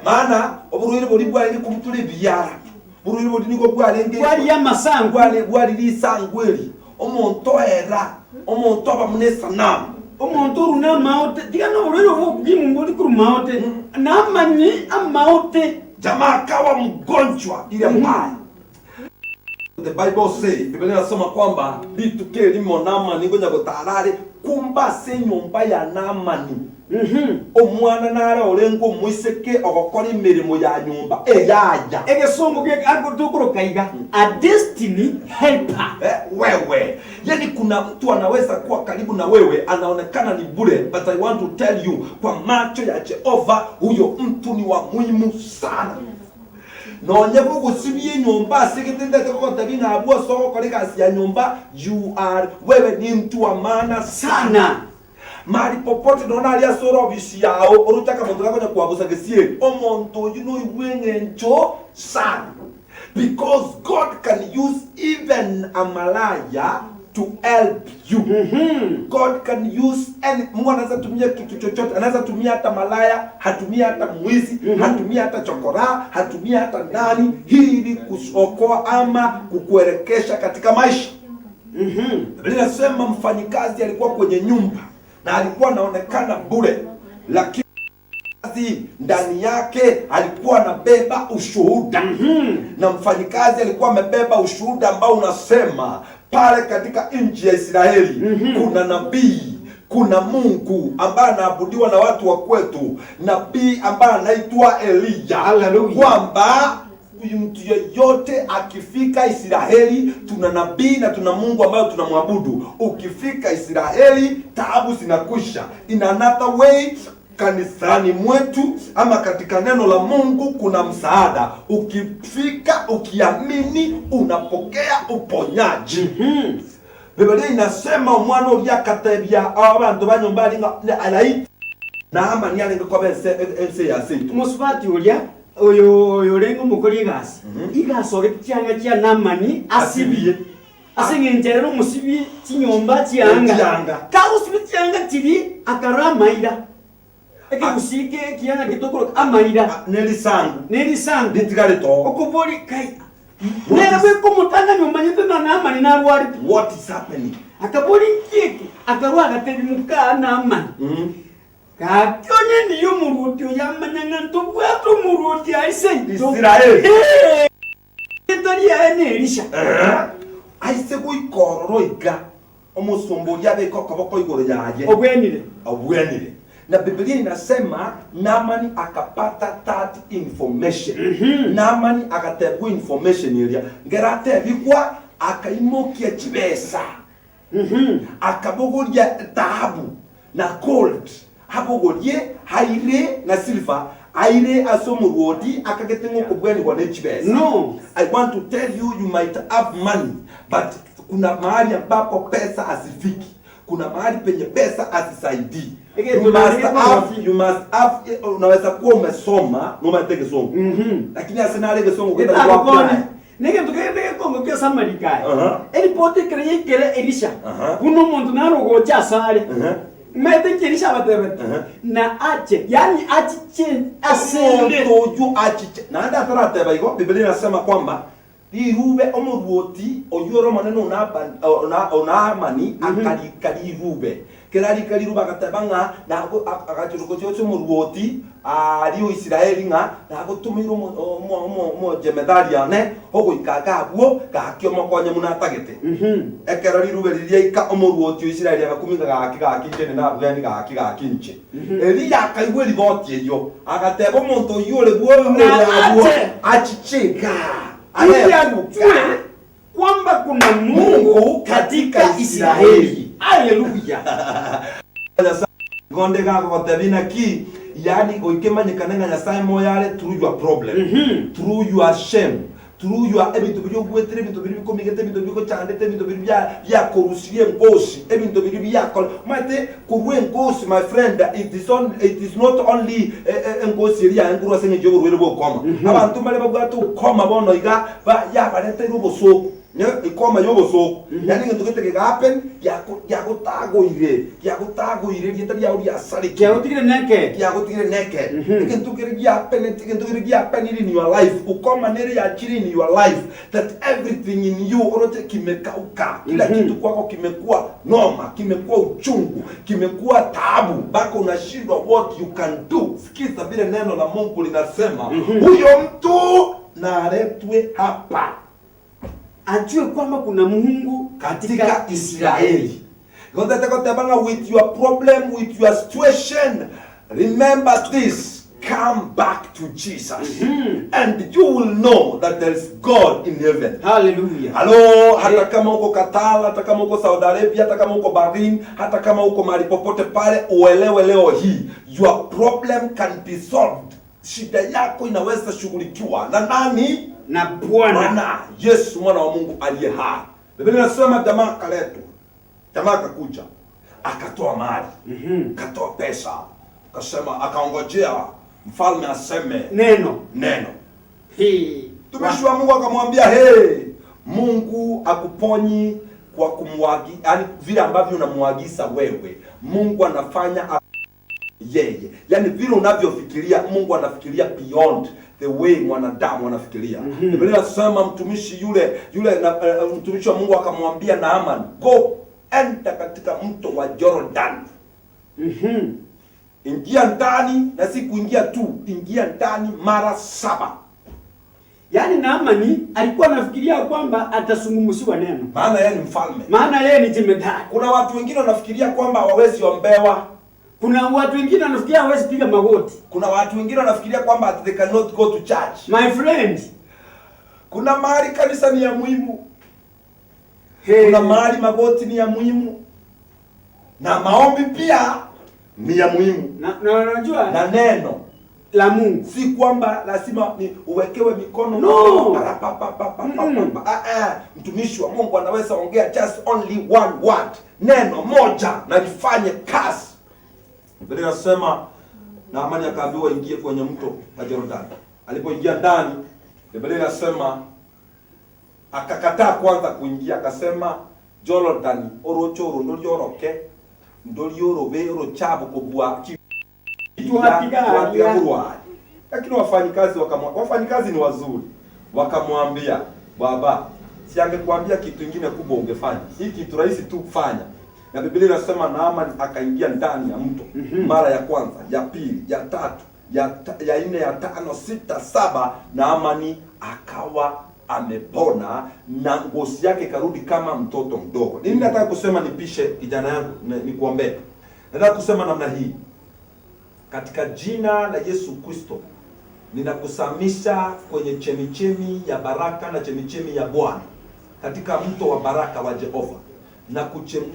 maana oborwaire bwo libwalenge kumtule biara oborwaire bwo diniko bwalenge bwali ya masangu bwali lisangweli omonto abamunesa namu omuntu runa maote digano borero bwo mbodi kuru maote namanyi amaote jamaa kawa mgonjwa ile mbaya. The Bible say, Biblia inasema kwamba bituke limo Naamani ngonya gotarare kumba se nyumba ya Naamani. Omwana nara olengo muiseke ogokora imirimo ya nyumba eyaja egesongo ge agotukuro kaiga a destiny helper. Wewe yani kuna mtu anaweza kuwa karibu na wewe anaonekana ni bure, but I want to tell you kwa macho ya Jehova huyo mtu ni wa muhimu sana. Nonye gusibye nyumba sikitende ko tabina abwo soko kali kasi ya nyumba, you are wewe ni mtu wa maana sana. Mari popote naona alia soro bisi yao orutaka muntu gakonya kuabusa gesie omonto yuno ibwengencho sana, because God can use even a malaya to help you. God can use any, Mungu anaweza tumia kitu chochote, anaweza tumia hata malaya, hatumia hata mwizi, hatumia hata chokora, hatumia hata nani ili kusokoa ama kukuelekesha katika maisha. Biblia inasema mfanyikazi alikuwa kwenye nyumba na alikuwa anaonekana bure, lakini ndani yake alikuwa anabeba ushuhuda. Na mfanyikazi alikuwa amebeba ushuhuda ambao unasema pale katika nchi ya Israeli kuna nabii, kuna Mungu ambaye anaabudiwa na watu wa kwetu, nabii ambaye anaitwa Elijah. Kwamba mtu yeyote akifika Israeli, tuna nabii na tuna Mungu ambaye tunamwabudu. Ukifika Israeli, taabu zinakwisha. In another way, kanisani mwetu ama katika neno la Mungu kuna msaada. Ukifika ukiamini unapokea uponyaji. Biblia inasema mwana ulia katebia abantu banyombali alaiti na ama ni ale ngoko bense ya sintu musubati ulia oyo lengo mukoli igasi igaso getianga kya namani asibie asengenjero musibi kinyomba kianga ka usibi kianga tiri akaramaira eke kusike kianga kitokolo amaira nelisangu litigale to okuboli kai nera bwe komutanga nyomanyete na namani na rwari. What is happening? Akaboli kiki akarwa gatebi muka namani kakyonye niyo muruti oyamanyanga ntobwato muruti aise Israel itari ya Elisha aise kuikororo iga omusumbulia beko kaboko igoro yaje obwenire na Biblia inasema Naamani akapata that information. Naamani akategua information ile ngerate bikwa akaimokia kibesa akabogolia taabu na gold habogolie haire na silver aire asomuruodi akagetengo kubweni kwa nechibesa. No, I want to tell you, you might have money but kuna mahali ambapo pesa asifiki, kuna mahali penye pesa asisaidii. You must have unaweza kuwa umesoma noma teke songo lakini asina lege songo kwenda kwa nige tukebe kongo kwa samarika elipote kreye kele Elisha kuno muntu narogo cyasare mete Elisha batebe na ache yani achiche asende toju achiche na nda tarate baigo. Biblia inasema kwamba irube omuruoti oyoro maneno Naamani akali rube kali ruba katabanga na akachuko cyo muruoti ariyo Israeli nga na gutumiro mo jemedali ne hogo ikagabuo gakyo mokonye munatagete ekero rube riria ika omuruoti Israeli agakuminga gaki na bwani gaki nche Elia akaigwe rigoti eyo agatebo muntu yule bwo achicheka kwamba kuna Mungu katika Israeli. Haleluya. Gonde gako tabina ki yani oikemanyikana Nyasaye moyale through your problem, through your shame, through your ebintu byo gwetere ebintu biri bikomigete ebintu byo cyandete ebintu biri bya korusiye ngoshi ebintu biri bya mate kuwe ngoshi. My friend, it is not only ngoshi iri anguru asenye jobo rwero bokoma abantu male bagwatu koma bono iga ba ya barete ruboso ne ikoma yoboso yani ngintu giteke happen yago ire gitari ya uri asari yagotigire neke ngintu giri happen in your life ukoma nere ya chiri in your life that everything in you orote kimekauka kila kitu kwako kimekuwa noma, kimekuwa uchungu, kimekuwa taabu bako unashindwa what you can do. Sikiza vile neno la Mungu linasema huyo mtu na aletwe hapa ajue kwamba kuna Mungu katika Israeli. With your problem, with your situation, remember this, come back to Jesus and you will know that there is God in heaven. Hallelujah. Hello, hata kama uko Qatar, hata kama uko Saudi Arabia, hata kama uko Bahrain, hata kama uko mahali popote pale, uelewe leo hii, your problem can be solved. Shida yako inaweza shughulikiwa na nani? Na Bwana Yesu mwana wa Mungu aliye hai. Biblia inasema jamaa kaletu, jamaa kakuja akatoa mali, katoa pesa, akasema akaongojea mfalme aseme neno. Tumishi wa Mungu akamwambia Mungu akuponyi kwa kumwagi, yani vile ambavyo unamwagiza wewe, Mungu anafanya yeye. Yani vile unavyofikiria Mungu anafikiria beyond the way mwanadamu anafikiria. Biblia inasema mtumishi mtumishi wa Mungu akamwambia Naamani, go enda katika mto wa Jordan. Ingia ndani, na si kuingia tu, ingia ndani mara 7. Yani Naamani alikuwa anafikiria kwamba atasungumusiwa neno. Maana yeye ni mfalme. Maana yeye ni jemedari. Kuna watu wengine wanafikiria kwamba hawawezi ombewa. Kuna watu wengine wanafikiria hawezi piga magoti. Kuna watu wengine wanafikiria kwamba they cannot go to church. My friend, kuna mahali kanisa ni ya muhimu. Kuna mahali magoti ni ya muhimu. Na maombi pia ni ya muhimu. Na unajua Na neno la Mungu si kwamba lazima ni uwekewe mikono. No. Mtumishi wa Mungu anaweza ongea just only one word, neno moja na lifanye kazi. Biblia inasema Naamani akaambiwa ingie kwenye mto wa Yordani. Alipoingia ndani, Biblia inasema akakataa kwanza kuingia, akasema Yordani orochoro ndolioroke ndoliorobe orochabu kubwa lakini wafanyikazi ni wazuri, wakamwambia baba, si angekuambia kitu kingine kubwa ungefanya, hii kitu rahisi tu kufanya. Na Biblia inasema Naamani akaingia ndani ya mto mara ya kwanza, ya pili, ya tatu, ya nne, ya tano, sita, saba, Naamani akawa amepona na ngozi yake karudi kama mtoto mdogo. Nini nataka kusema? Nipishe kijana yangu nikuombee. Nataka kusema namna hii, katika jina la Yesu Kristo ninakusamisha kwenye chemichemi ya baraka na chemichemi ya Bwana, katika mto wa baraka wa Jehova,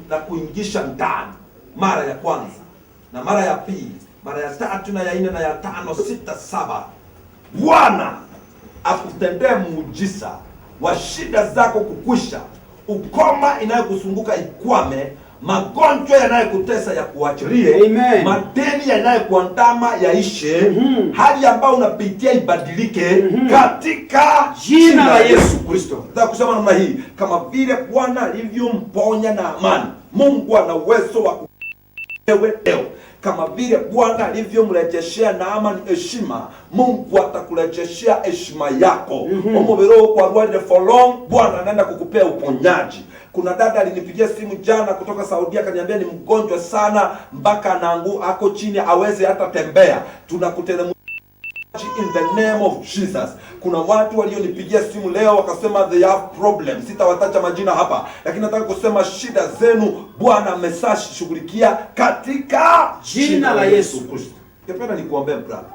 na kuingisha ndani mara ya kwanza na mara ya pili, mara ya tatu na ya nne na ya tano, sita, saba. Bwana akutendee muujiza wa shida zako kukwisha, ukoma inayokusunguka ikwame, magonjwa yanayokutesa ya kuachilie, madeni yanayokuandama yaishe, hali ambayo unapitia ibadilike katika jina la Yesu Kristo. Nataka kusema namna hii, kama vile Bwana alivyomponya Naamani, Mungu ana uwezo wa kuwewe leo. Kama vile Bwana alivyomrejeshea Naamani heshima, Mungu atakurejeshea heshima yako. Omobero kwa rwande for long, Bwana anaenda kukupea uponyaji. Kuna dada alinipigia simu jana kutoka Saudia, akaniambia ni mgonjwa sana mpaka ako chini aweze hata tembea. Tunakuteremsha in the name of Jesus. Kuna watu walionipigia simu leo wakasema they have problems. Sitawataja majina hapa, lakini nataka kusema shida zenu Bwana ameshashughulikia katika jina la Yesu Kristo. Ningependa nikuombee brother.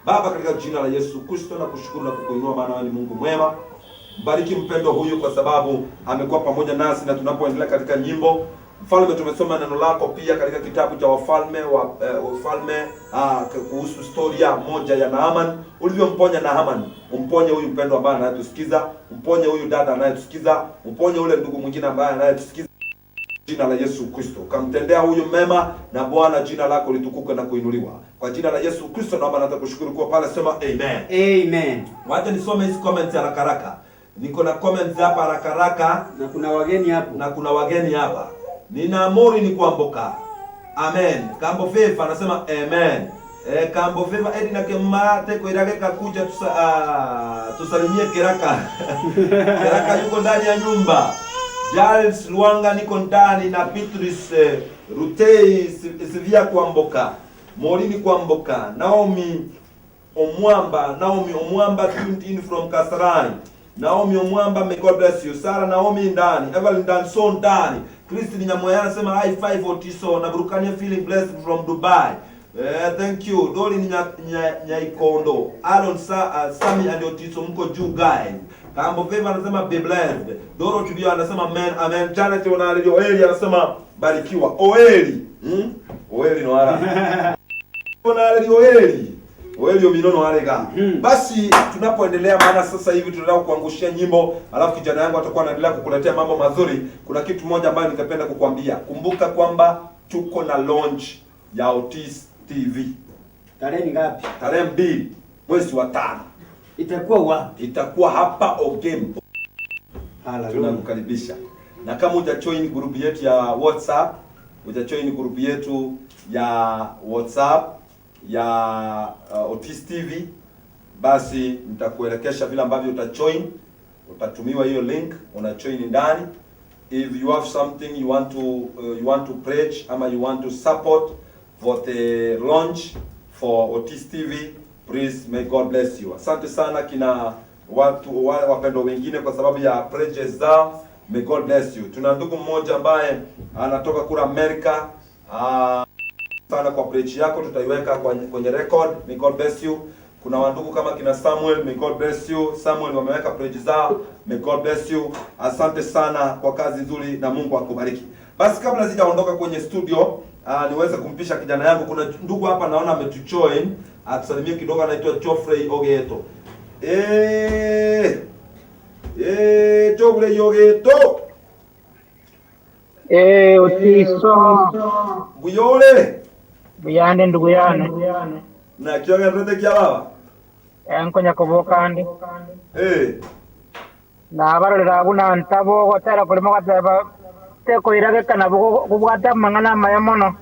Baba, katika jina la Yesu Kristo na kushukuru na kukuinua, maana wewe ni Mungu mwema. Mbariki mpendo huyu kwa sababu amekuwa pamoja nasi na tunapoendelea katika nyimbo. Mfalme, tumesoma neno lako pia katika kitabu cha Wafalme kuhusu historia moja ya Naamani. Ulivyomponya Naamani, umponye huyu mpendo ambaye anayetusikiza, umponye huyu dada anayetusikiza, umponye ule ndugu mwingine ambaye anayetusikiza. Jina la Yesu Kristo, kamtendea huyu mema, na Bwana jina lako litukuke na kuinuliwa. Kwa jina la Yesu Kristo naomba na kushukuru kwa pale, sema amen. Amen. Wacha nisome hizi comments haraka haraka. Niko na comments hapa haraka haraka, na kuna wageni hapo. Nina Mori ni kuamboka. Amen. Kambo Fefa anasema amen. Kambo Fefa edi na kemate kwa irake kakuja tusalimie Keraka. Keraka yuko ndani ya nyumba. Giles Luanga niko ndani na Beatrice Rutei Sivia kuamboka. Mori ni kuamboka. Naomi Omwamba tuned in from Kasarani. Naomi Omwamba, may God bless you. Sarah Naomi ndani. Evelyn Danson ndani. Christine Nyamoya anasema high five Otiso. Na Burukania feeling blessed from Dubai. Thank you. Doli Nyaikondo. Aaron Sami and Otiso mko juu guys. Kambo Feva anasema be blessed. Doro Tubio anasema amen. Amen. Janet Onali Oeli anasema barikiwa. Oeli. Oeli no ara. Onali Oeli. Oeli ominono alega. Basi tunapoendelea, maana sasa hivi tunataka kuangushia nyimbo, alafu kijana yangu atakuwa anaendelea kukuletea mambo mazuri. Kuna kitu moja ambayo ningependa kukwambia. Kumbuka kwamba tuko na launch ya Otis TV. Tarehe ngapi? Tarehe 2 mwezi wa 5. Itakuwa wapi? Itakuwa hapa Ogembo. Tunakukaribisha. Na kama hujajoin group yetu ya WhatsApp, hujajoin group yetu ya WhatsApp ya Otis TV, basi nitakuelekesha vile ambavyo utajoin. Utatumiwa hiyo link, una join ndani. If you have something you want to preach ama you want to support for the launch for Otis TV, please, may God bless you. Asante sana kina watu wapendo wengine kwa sababu ya preaches zao. May God bless you. Tuna ndugu mmoja ambaye anatoka kura Amerika. Sana kwa preach yako, tutaiweka kwenye record. May God bless you. Kuna wandugu kama kina Samuel, may God bless you. Samuel wameweka preach zao. May God bless you. Asante sana kwa kazi nzuri na Mungu akubariki. Basi kabla sijaondoka kwenye studio, niweze kumpisha kijana yangu. Kuna ndugu hapa naona ametujoin, atusalimie kidogo, anaitwa Geoffrey Ogeto. Geoffrey Ogeto. Utiso. Buyole. Buyande ndugu yane. Na kyoga rete kya baba. Enko nyakobokandi. Na barora guna ntabo gotera kulimo gateba teko irage kana bugata mangana mayamono.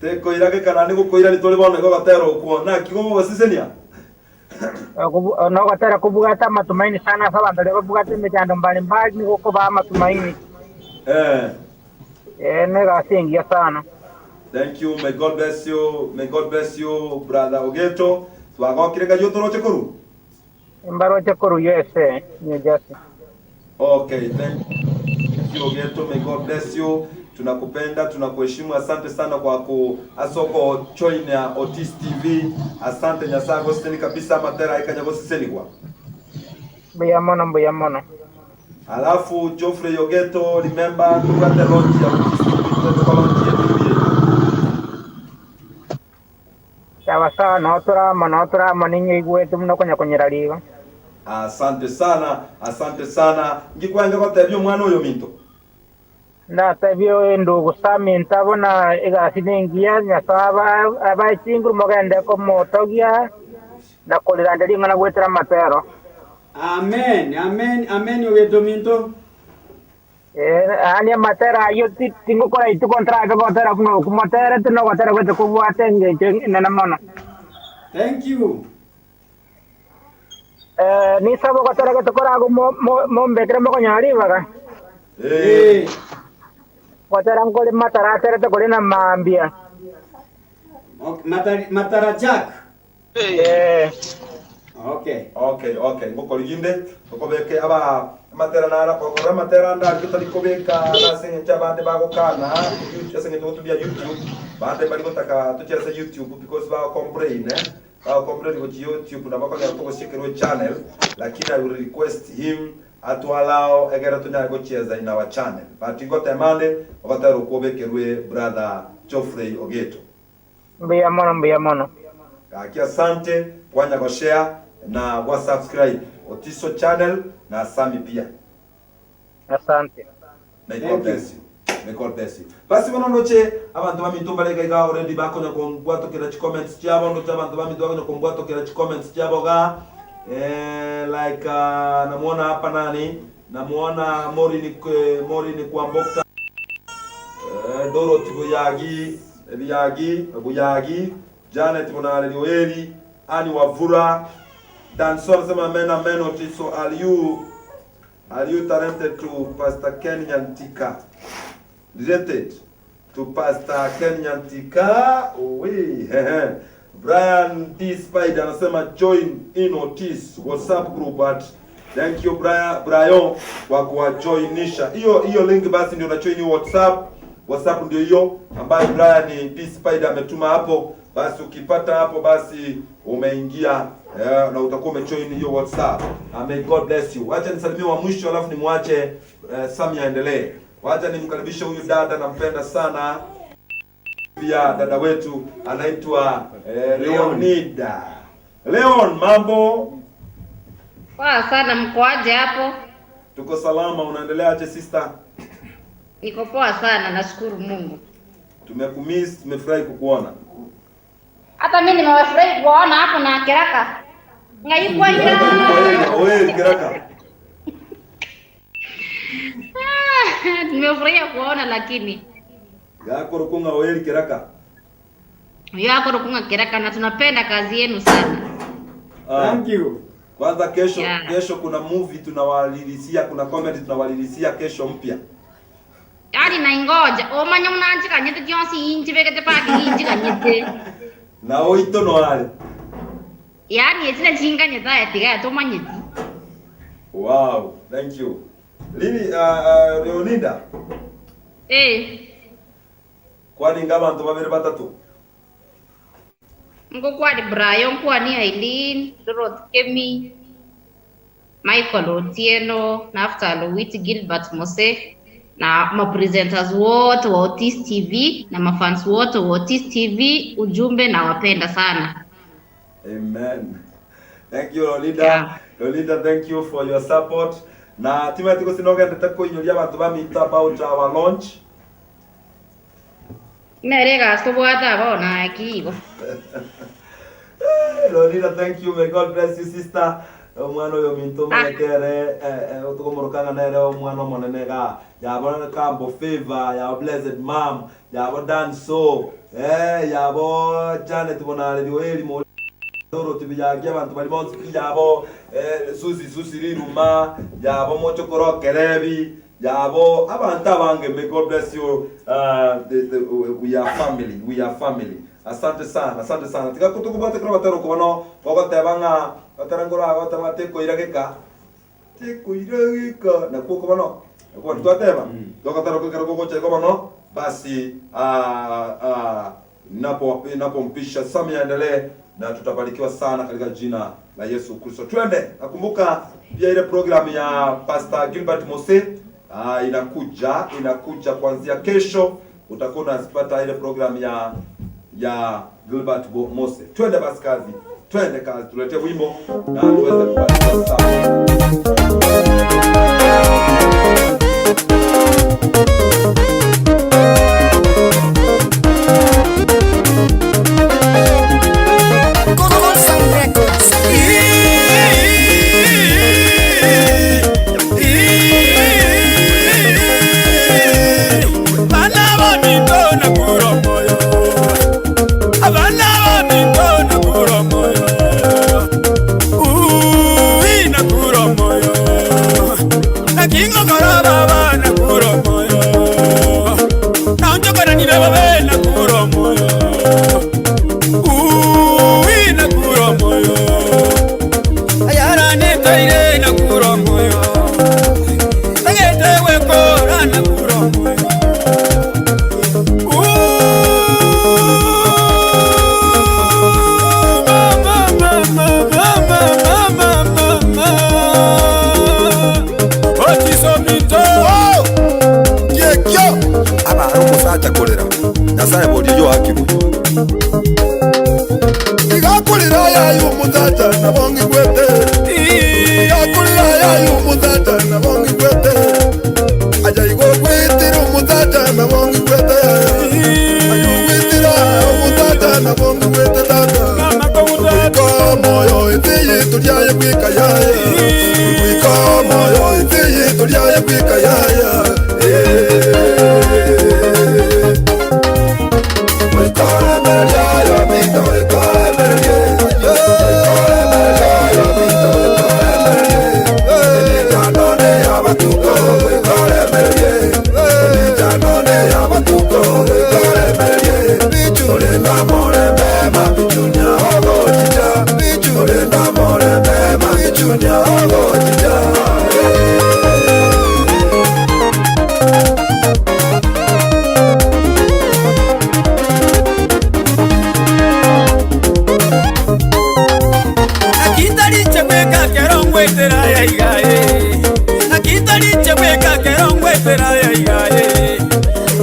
Teko irage kana ni gukoira ni tole bone gotera ukuona kigomo basisenia. No gatera kubugata matumaini sana saba ndale bugata mitando mbalimbali ni kukoba matumaini. Nega singia sana. Thank you. May God bless you. May God bless you, brother Ogeto. Twago kireka yoto no chekuru. Mbaro chekuru USA, New Jersey. Okay, thank you Ogeto. May God bless you. Tunakupenda, tunakuheshimu. Asante sana kwa asoko join ya Otis TV. Asante nyasago siteni kabisa matera ikanyago siseni kwa. Buyamono. Alafu Geoffrey Ogeto, remember tuwate launch ya Otis TV, tuwate launch yetu. Sawa notura maninyo igwetu mno konyera liga. Asante sana. Ngikwanga ko tebyo mwana oyo minto. Na tebyo ndugu sami ntabona igasinengia nyasaba abaisinguru mogende ko motogia na kolera ndeli ngana gwetera matero. Amen Ogeto minto. Ani matera yo tingo kora itu kontra ko tera kuno kumotera tino kotera kwetu kubwate nge nana mona. Thank you. Ni sabo kotera ko kora ko mo mbekre mo konyari baga. Kotera ngole matara tera to kole na mambia. Matara Jack. Okay. Ngoko liginde, ngoko beke aba matera nara ko matera nda kitali ko beka na senye chabande bago kana YouTube senye to tubia YouTube bande bali gotaka to chesa YouTube because ba complain ko YouTube na bako ya ko shikero channel, lakini I will request him to allow egera to na go cheza in our channel but you got a mande obataro ko bekerwe brother Geoffrey Ogeto. Mbiyamono. Akia asante kwa nyago share na wa subscribe Otiso channel na Sami pia. Asante. May God bless you. Basi bana noche abantu bamitumba lega ga already bako na kombwato kera comments cyabo ndo abantu bamitumba na kombwato kera comments cyabo ga like namuona hapa nani namuona Morini Kwamboka Dorothy Buyagi Janet Monale Yoeli Ani Wavura Danson sema amen Otiso, are you talented to Pastor Ken Nyantika? Related to Pastor Ken Nyantika? Brian D. Spider anasema join in Otis WhatsApp group, but thank you Brian kwa kuwajoinisha. Hiyo link basi ndio unajoin WhatsApp ndio hiyo ambayo Brian D. Spider ametuma hapo. Basi ukipata hapo basi umeingia na utakuwa umejoin hiyo WhatsApp. May God bless you. Wacha nisalimie wa mwisho alafu nimwache Sami aendelee. Wacha nimkaribishe huyu dada, nampenda sana. Pia dada wetu anaitwa Leonida. Leon, mambo? Poa sana, mko aje hapo? Tuko salama, unaendeleaje sister? Niko poa sana, nashukuru Mungu. Tumekumiss, tumefurahi kukuona. Hata mimi nimefurahi kuona hapo na kiraka. Ngayukwa ira. Wewe kiraka. Nimefurahi kuona lakini. Yako rukunga wewe kiraka. Yako rukunga kiraka na tunapenda kazi yenu sana. Thank you. Kwanza kesho kuna movie tunawalilisia, kuna comedy tunawalilisia kesho mpya. Yaani naingoja. Omanya mnanchika nyete jonsi inchi bekete paki inchi kanyete. Na oito no wale. Yaani yetina chinga nyeta etiga tomanyeti. Wow, thank you. Lini Leonida? Kwani ngabantu babiri batatu? Ngo kwani Brian, kwani Aileen, Dorothy Kemi, Michael Otieno, Naftali Wit, Gilbert Mose, na mapresenters wote wa Otis TV na mafans wote wa Otis TV, ujumbe na wapenda sana. Amen. Thank you Lolita. Lolita, thank you for your support. Na Timothy Kosinoga ndetako inyolia bantu bamita about our launch. Merega stobwata bona kigo. Lolita, thank you. May God bless you sister. Omwana yo minto mekere otokomorokanga nere omwana monenega yabo kambo favor ya blessed mom yabo danso yabo Janet bonale diweli mo toro tibiyagia abantu bali monsi yabo susi riruma yabo mocho korokerebi yabo abantu abange. May God bless you. We are family. Asante sana tikakutukubate kwa batero kono bagotebanga batarangura batamate koirageka na kuko bano kwa twateba dokataro kwa cheko bano basi napompisha Samia endelee na tutabarikiwa sana katika jina la Yesu Kristo. Twende. Nakumbuka pia ile program ya Pastor Gilbert Mose inakuja kuanzia kesho. Utakuwa unazipata ile program ya Gilbert Mose. Twende basi kazi. Tulete wimbo na tuweze kubarikiwa sana.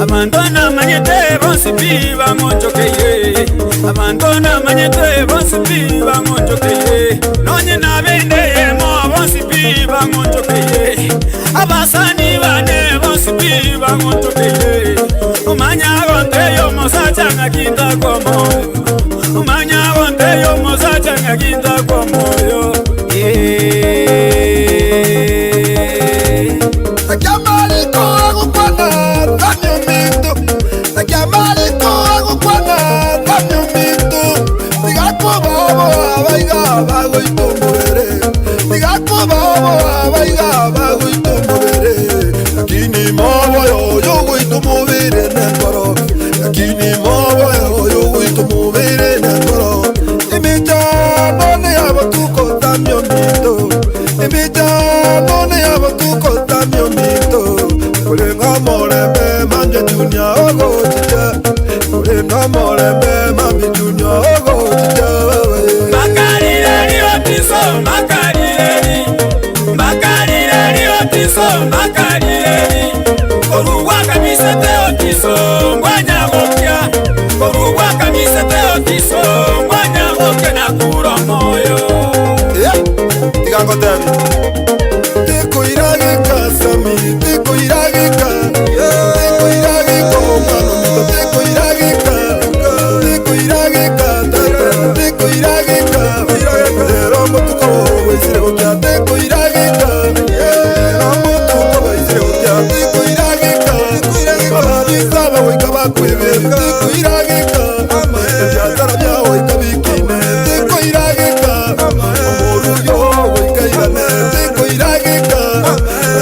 Abandona manyete bonsi piba monjokeye. Abandona manyete bonsi piba monjokeye. Nonye na bende mo bonsi piba monjokeye. Abasani bane bonsi piba monjokeye. Umanya gonte yo mosachanga kinda kwa moyo. Umanya gonte yo mosachanga kinda kwa moyo. Kango David Tiko iragika Sami Tiko iragika Tiko iragika Mano mito Tiko iragika Tiko iragika Tiko iragika Rombo tuko Waisire gokia Tiko iragika Rombo tuko Waisire gokia Tiko iragika Babisaba wikaba kwebe Tiko iragika Yatara bya wikabikine Tiko iragika Omoruyo wikairane Tiko iragika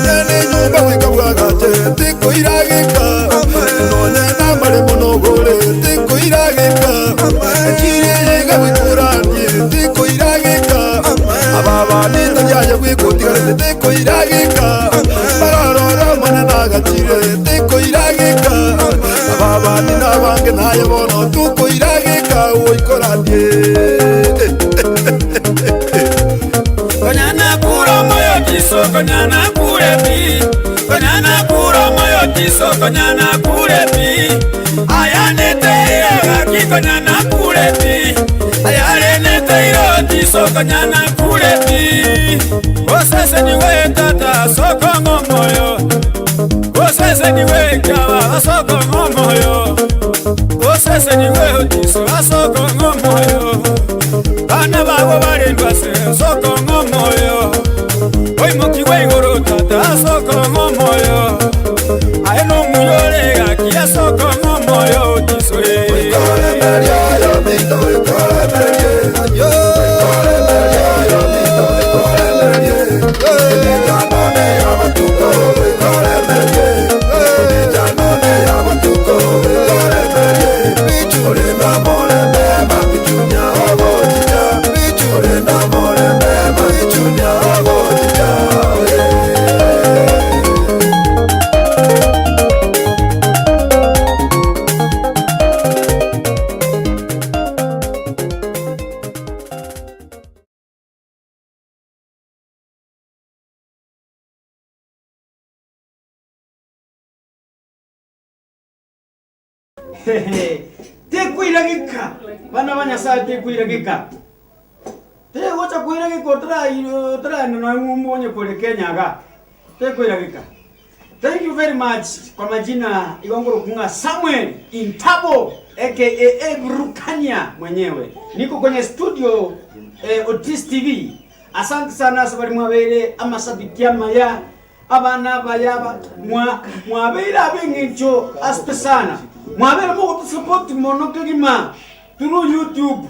Nene nyumba wikabwagaje Tiko iragika None namare monogore Tiko iragika Kiri yiga wikuranye Tiko iragika Ababa nita byaje wikutigare Tiko iragika Bararora mone nagakire Tiko iragika Ababa nina bange naye bono Tuko iragika Oikoranye Konyana kuro moyo tiso konyana kurepi Konyana kuro moyo tiso konyana kurepi Ayane teira gaki konyana kurepi Ayare ne teiro tiso konyana kurepi Osese niwe tata soko ngomoyo Osese niwe kawa soko ngomoyo Osese niwe tiso soko ngomoyo Bana babo barindwa se soko ngomoyo Oy mukiwe igoro tata soko ngomoyo Aye no muyore gaki soko ngomoyo tiswe Kore meria yo mito Kore meria yo Kore meria yo mito Kore meria Janone abatuko Kore meria Janone abatuko Kore meria Ore namore mema Pichunya obotija Ore namore mema Pichunya obotija Tekuiragika bana banyasa tekuiragika Tegocha kuiragika otra no ngumbonye kule Kenya ga tekuiragika. Thank you very much kwa majina Igongoro Kunga Samuel Intabo aka Brukania mwenyewe. Niko kwenye studio Otis TV. Asante sana sabari mwabere amasabiki amaya abana bayaba mwabere abengecho aspe sana. Mwabere mo support monokegima through YouTube.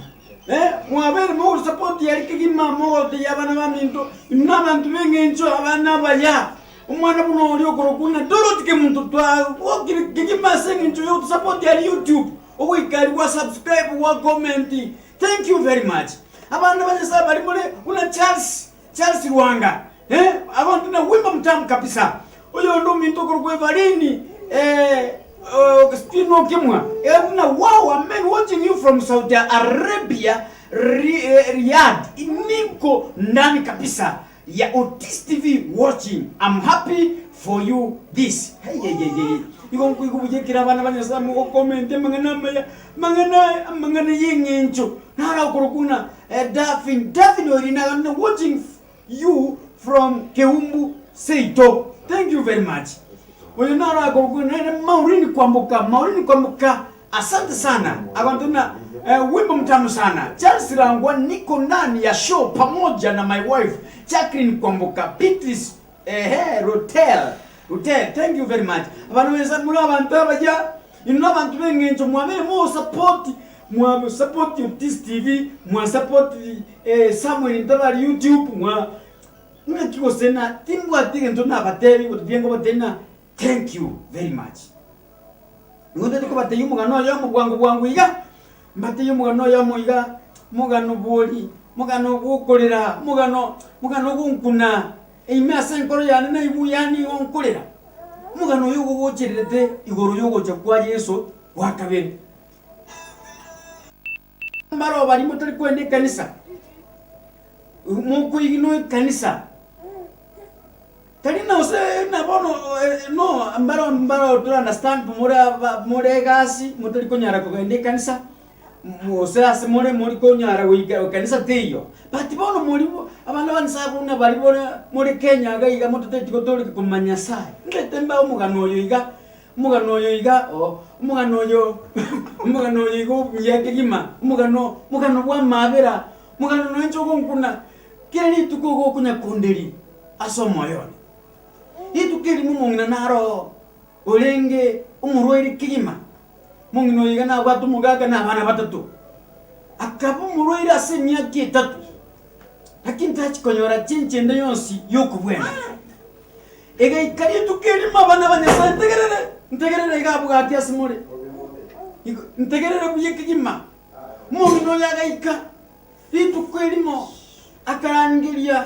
Mwabere mo support yarikegima mo de yabana baminto nabantu bengecho abana baya. Umwana buno oli okorokuna dorotike muntu twa okigima sengecho yo support ya YouTube. Owikali wa subscribe wa comment. Thank you very much. Abana banyasa bali mule una Charles Rwanga. Abantu na wimba mtamu kabisa. Oyo ndo minto korokwe valini Spino Kimwa. Una wow, I'm watching you from Saudi Arabia, Riyadh. Niko ndani kabisa ya Otis TV watching. I'm happy for you this. Hey. Igon kuigubuje kira bana banyasa mu comment mangana yengencho. Nara korokuna David Orina watching you from Keumbu Seito. Thank you very much. Nara korokuna Maurini kwambuka. Asante sana. Abantuna wimbo mtamu sana. Charles Rangwa niko ndani ya show pamoja na my wife Jacqueline Kwambuka. Beatrice Rotel. Thank you very much. Abantu wesa mula abantu abaja inna abantu bengencho mwabere mo support Otis TV, mwa support Samuel Ntabari YouTube, mwa ngakiko sena timbu atige ntona batebi utiyengo batena. Thank you very much. Ngote tiko bateyu mugano ya mugwangu iga bateyu mugano ya muiga mugano boli mugano gukorera mugano gunkuna imasa nkoro yana na ibu yani onkorera mugano yugo gocherete igoro yugo chakwa Yesu wakabere mbaro bari mutari kwende kanisa muko igino kanisa tari na ose na bono no mbaro to understand more gasi mutari konyara ko kwende kanisa Mosase muri konyara wiga kanisa tiyo. But bono muri abana bansabu na bari bona muri Kenya gayiga mutete tikotori kumanya sai. Ndetemba umugano yiga umugano yigo yakigima umugano wa mabera umugano nwencho konkuna kiri tuko kunya konderi asomoyoni. Itu kiri mumungina naro olenge umurweri kigima. Mungino yiga na watu mugaga na bana batatu. Akabu murweri asemya kitatu. Lakini tachi konyora chinchende yonsi yokubwena. Ega ikari tukeri mabana banyasa ntegerere igabuga ati asimure. Ntegerere kuyekigima. Mungino yaga ika. Itu kwerimo akarangiria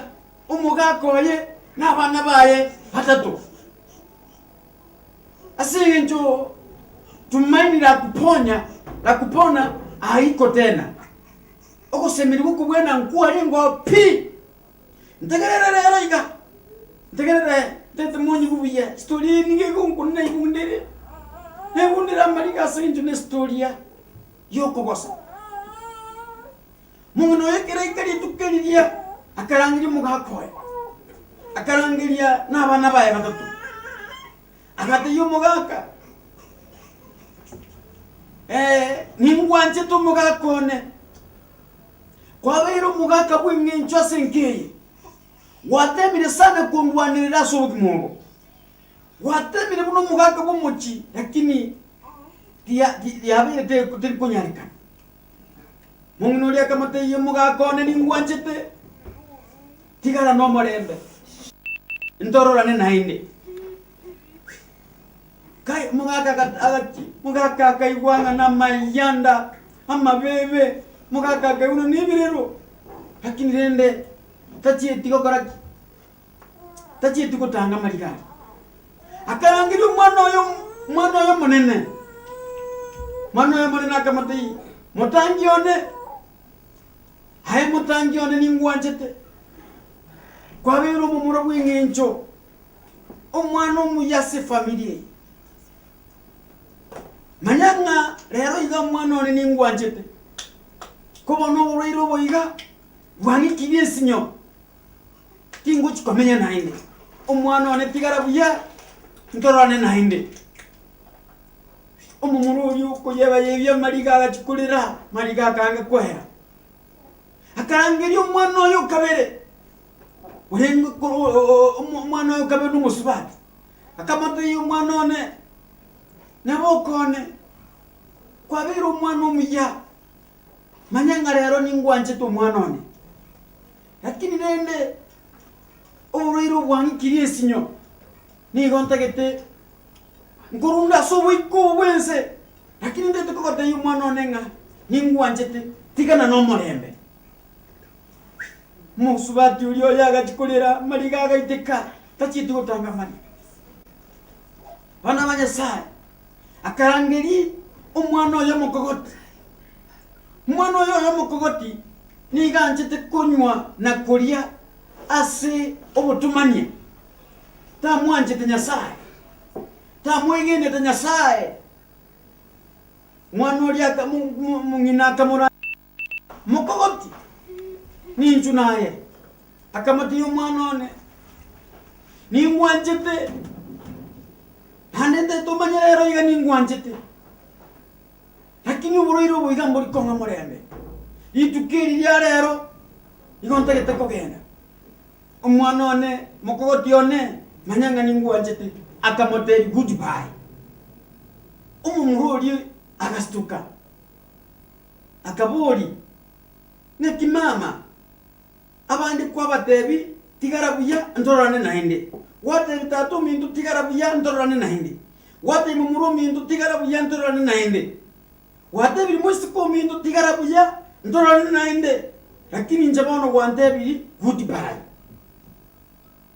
umugakoye na bana baye batatu. Asenjo tumaini la kupona haiko tena. Oko semiri buku bwena nkuwa ringo pi. Ntegerere rero iga. Ntegerere tete monyi bubiye. Story ninge kunkunne ikundere. Nekundira marika senju ne story yoko bosa. Mungu yekere ikari tukeriya akarangira mugakoye. Akarangiria n'abana baye batatu. Agate yumugaka. Ningwanje tumugakone. Kwa wero mugaka bw'imwencho asenkeye. Watemire sana kundwanirira sobuki mungu. Watemire buno mugaka bw'umuchi lakini yabire te kunyarika. Mungu nolya kamate iyo mugakone ningwanje te. Tigara no morembe. Ndororane nainde. Kai mugaka kaigwanga na mayanda amabebe mugaka kauna nibirero lakini rende tachi tikokora tachi tikotanga marigari akarangira mwana oyo munene akamati mutangione haye mutangione ningwanjete kwa bero mumuro bw'ingencho omwana omuyase familie manyanga rero iga mwana one ningwanjete kobo no roiro boiga wangi kibyesinyo kingo chikomenya nainde omwana one tigara buya ntorane nainde omumuro yuko yebya mariga agachikulira mariga kanga kwera akarangiri omwana oyo kabere urengo omwana oyo kabere n'umusubati akamata y'omwana one nabokone kwabira omwana omuya manyanga rero ningwanje to mwana one lakini nende oroiro bwangi kiriesinyo nigontagete ngurunda sobwiko bwense lakini ndete kokote y'omwana one nga ningwanje te tigana no morembe musubati ulio yaga chikolera mariga agaiteka tachiti gutanga mari bana banyasai akarangeri omwana oyo mukogoti niganjete kunywa na kuria ase obutumania tamwanjete nyasaye tamwegende nyasaye mwana oria mungina akamura mukogoti ninju naye akamati y'omwana one ningwanjete hanende tumanya rero iga ningwanjete lakini uburoiro buiga mburi konga morembe itukiri lya rero igontagete kogenda omwana one mukogoti one manyanga ningwanjete akamoteri goodbye umumurori agastuka akabori nekimama abandi kwa batebi tigarabuya ndorane nainde wate bitatu mintu tigarabuya ndorane nainde wate mumuro mintu tigarabuya ndorane nainde wate biri musiko mintu tigarabuya ndorane nainde lakini njabono wante biri goodbye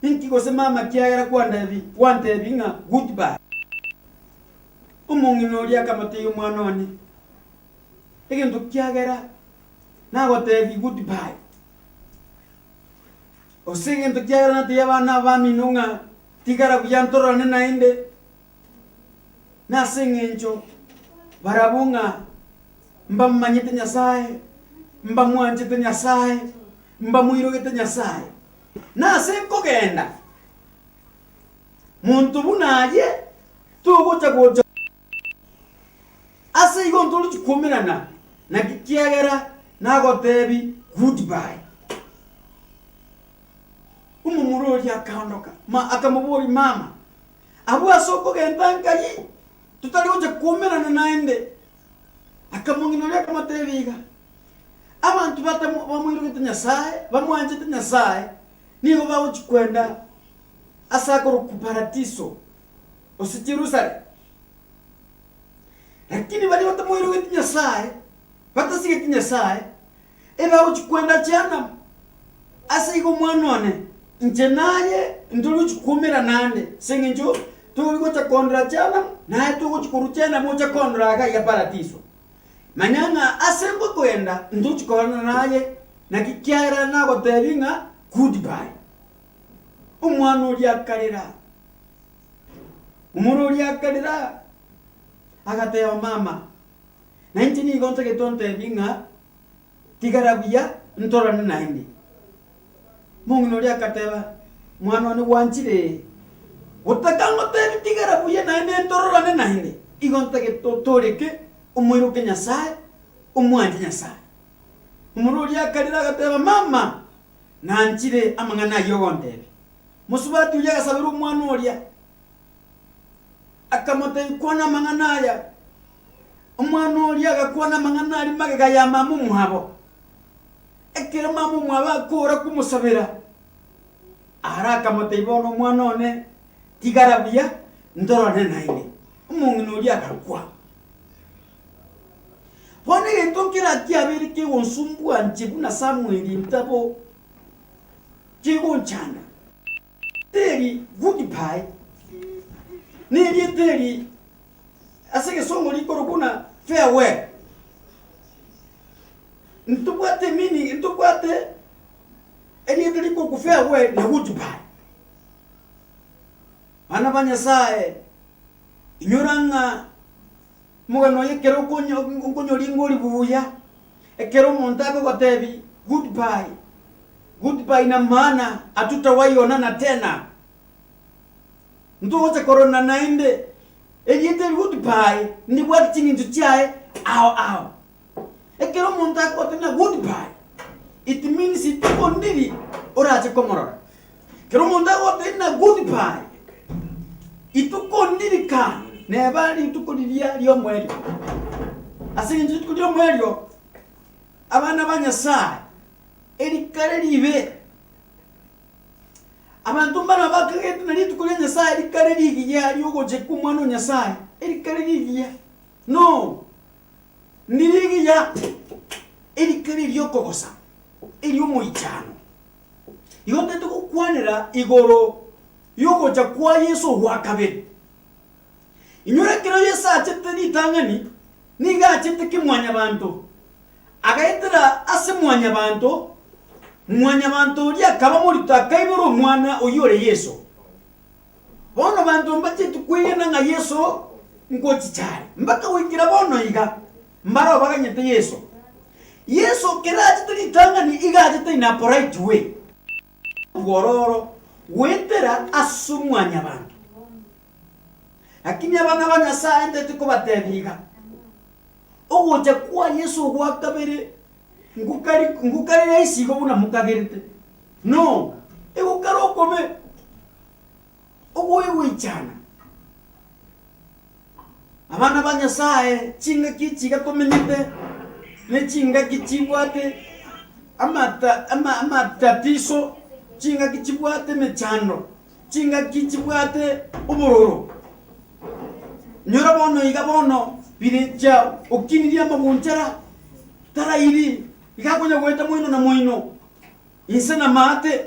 inki gose mama kiagara kwanda bi wante binga goodbye umungino lya kamate y'umwana one egento kiagara na gotebi goodbye osengento kiagara na tiya bana baminunga tigara buyantorane nainde na sengencho barabunga mba mmanyite Nyasaye, mba mwanjite Nyasaye, mba mwirogete Nyasaye. Nase kogenda muntu bunaye tugocha gocha ase igo ntulu chikumirana na kikiagera nagotebi goodbye. Umumurori akaondoka akamuburi mama abu asoko genda nkayi tutali gocha kumirana naende akamunginoria kamatebiga abantu bamwirogete Nyasaye bamwanjite Nyasaye nigo bawochikwenda asakoro kuparatiso osi Jerusalem. Lakini bali batamwirogete Nyasaye batasigete Nyasaye bawochikwenda jana asigo mwanone nje naye ndulu chikumira nande sengenjo tuliko cha kondra jana naye tuko chikuruchena moja kondra ga ya paratiso manyanga asembo kwenda ndulu chikona naye na kikyara nago tebinga goodbye. Umwana uri akarira umururi akarira agateba mama nanti ni gonta ke tonte binga tigarabiya ntorane naindi mungu uri akateba mwana ni wanchire utakango te tigarabiya nainde ntorane naindi igonta ke toreke umwiruke Nyasaye umwanje Nyasaye umururi akarira agateba mama nanchire amangana yogonte musubati ujaga sabiru umwana uria akamote kuona manganaya umwana uria agakuona manganari magega ya mamu muhabo ekere mamu muhaba kura kumusabira araka mote ibono umwana one tigarabia ndorane naine umuntu uria akakwa bone gentokira kiabiri ke wonsumbua njibu na Samueli mtabo kigonchana teri goodbye niri teri asege songo likoro kuna farewell ntubwate mini ntubwate eri liko ku farewell na goodbye ana Banyasaye inyoranga mugano yekero konyo lingoli bubuya ekero montago gotebi goodbye. Goodbye ina maana hatutawaiona tena. Ndogocha corona naende. Ejite goodbye ni bwati chini ntuchae ao. Ekero monta ko tena goodbye. It means ituko ndiri orache komorora. Kero monta ko tena goodbye. Ituko ndiri ka nebali ituko diria lyo mweli. Asinje ituko lyo mweli abana Banyasaye erikare ribe abantu mbana bakagete nari tukore Nyasaye erikare rigiye ari ugoje kumwana Nyasaye erikare rigiye no nirigiya erikare ryo kogosa eri umuichano yote tukukwanira igoro yogoja kwa Yesu wakabere inyura kiro Yesu achete litangani niga achete kimwanya bantu agaitira ase mwanya bantu uri akaba muri takaiboro mwana uyore Yesu bono bantu mbati tukwiyena nga Yesu ngochi cyane mbaka wikira bono iga mbaro baganyete Yesu kiraje tulitangani igaje tina polite way gororo wetera asumwanya bantu lakini abana Banyasaye ndete ko batebiga ogoja kwa Yesu gwakabere ngukari naisigo buna mukagerete no egukaro kome ogoye wichana abana Banyasaye chinga kichiga komenyete ne chinga kichibwate amata tiso chinga kichibwate mechano chinga kichibwate ubururu nyora bono igabono bireja okiniria mamunchara tarairi ikakonya gweta mwino na mwino insana mate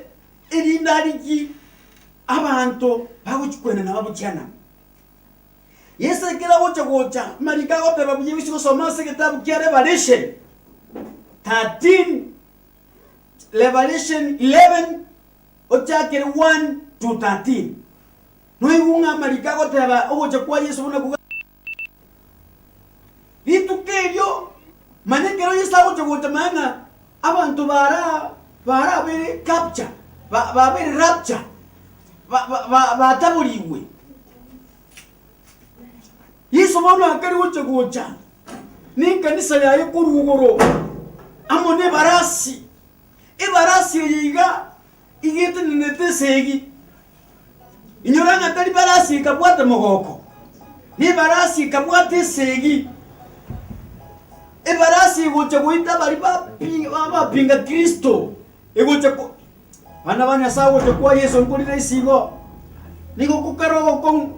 erindari abantu baguchikwena na babuchana Yesu kila gocha marika gote babuye bisho soma se kitabu kia Revelation 13 Revelation 11 ochakere 1 to 13 no igunga marika gote ba ogocha kwa Yesu buna kuga itukerio manyekero yesa gocha manga abantu bara bere capture bere rapture bataburiwe Yesu mwana akari gocha ni kanisa yaye kurugoro amone barasi ibarasi yiga igete ninete segi inyoranga tari barasi kabwata mogoko ni barasi kabwata segi ibarasi gocha goita bari pinga Kristo egocha ko bana sawo te kwa Yesu nkulira isigo niko kukarogo kon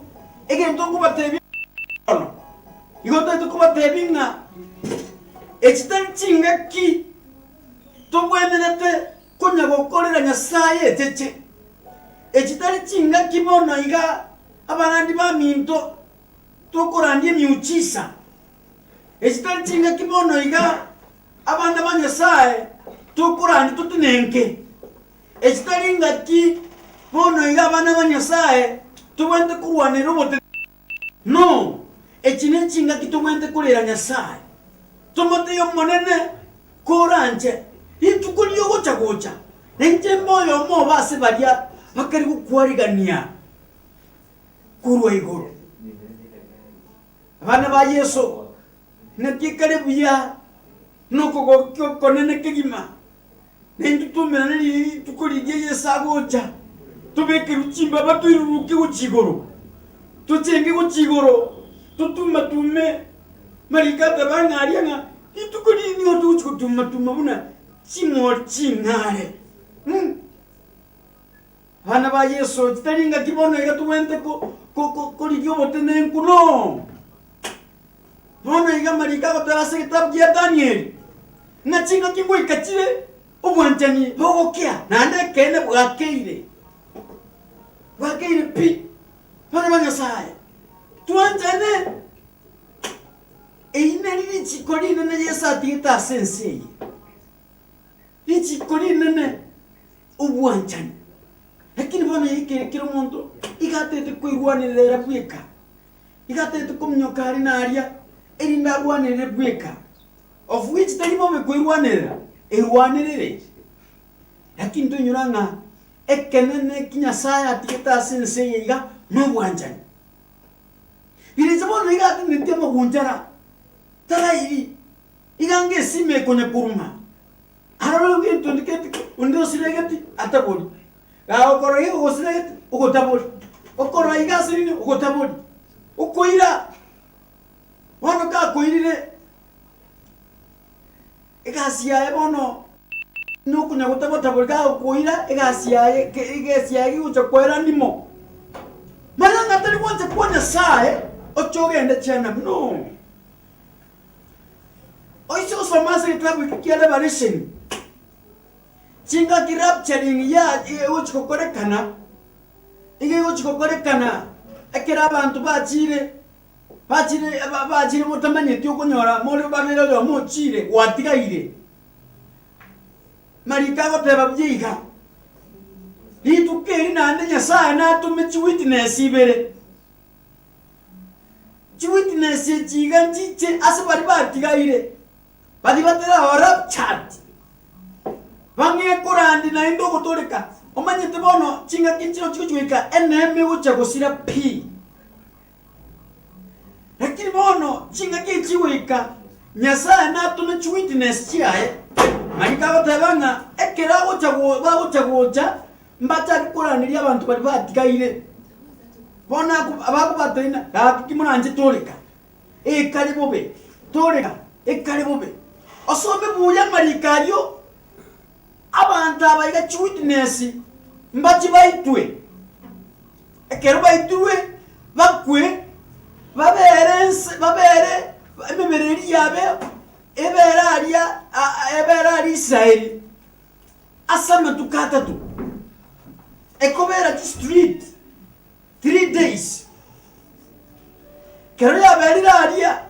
egento kubatebi igoto kubatebinga ekitali chingaki tobwenerete konya gokorera Nyasaye cheche ekitali chingaki bono iga abarandi ba minto tokorandie miuchisa ekitali chingaki bono iga abanda ba Nyasaye tokorandi tutinenke ekitali ngaki bono iga abana ba Nyasaye tubende kurwanira obote no ekine chingaki tubende kurera Nyasaye tomote yo monene koranje itukuli yo gocha nenje moyo mo base badia bakari kukwarigania kurwa igoro abana ba Yesu nakikare buya noko konene kigima nenje tumena ni tukuli Yesu gocha tubeke ruchimba baturuke gochigoro tuchenge gochigoro tutuma tume marikata bangaria nga itukuri ni otu kutuma buna chingare hana ba Yesu titaringa kibono ega tuwente ko lidio botene nkuno bono ega marika batase kitab ya Daniel na chinga kingwe kachire obwanjani bogokea nande kene bwakeire pi bana Nyasaye tuanjane Einari chikori nene Yesu tigita sensei. Chikori nene ubuanchani. Lakini bona yike kiro mondo igate te kuirwane lera bweka. Igate te kumnyokari na aria erinda bwane le bweka. Of which tani bobe kuirwane erwanere. Lakini to nyuranga ekenene kinyasaya tigita sensei iga no buanchani. Ilizabona igate nitema gunjara. Tara iri igange sime kone kuruma aralo ngento ndiketi undo siregeti ataboli ga okoro hiyo osiregeti ugotaboli okoro igasini ugotaboli ukoira wono ka koirire igasiya ebono nuko nyagotabotaboli ga koira igasiya ucho kwera nimo malanga tali wonse kwona sae ochogende chana no oiso somase kitabu kia Revelation chinga kirapturing ya uchikokorekana ige uchikokorekana akira abantu bachire mutamanye tyo kunyora muri babere lo muchire watigaire marika goteba byiga litukeri nande Nyasaye natume witness ibere witness chiga chiche asibari batigaire badi batera ora chat bangiye kurandi na indo gotoreka omanyete bono chinga kinchiro chikuchwika eneme ucha gosira p lakini bono chinga kinchiwika Nyasaye natume witness chiaye marika batabanga ekera ucha gocha mbata kuraniria abantu bari batikaire bona abakubatena akimuranje toreka ekaribobe toreka ekaribobe osombe buya marikayo abantu abayiga witness mbachi baitwe ekero baitwe bakwe babere ememereri yabe ebera ali Israeli asama tukatatu ekobera street 3 days kero yaberira alia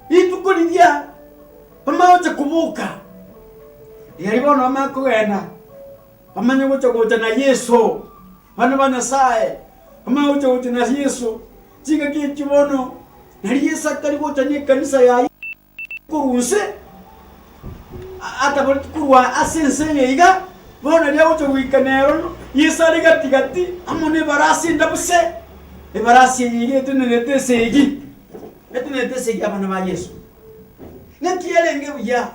itukuridia pamaocha kubuka yaribona amakogena pamanye gocha na Yesu bana Nyasaye pamaocha na Yesu chinga kichibono nari Yesu akari gocha ni kanisa ya kurunse ata bari kurwa asense yiga bona lya uto wikanero yisari gati amone barasi ndabuse e barasi yige tunete segi etunete segi abana ba Yesu nekiyelenge buya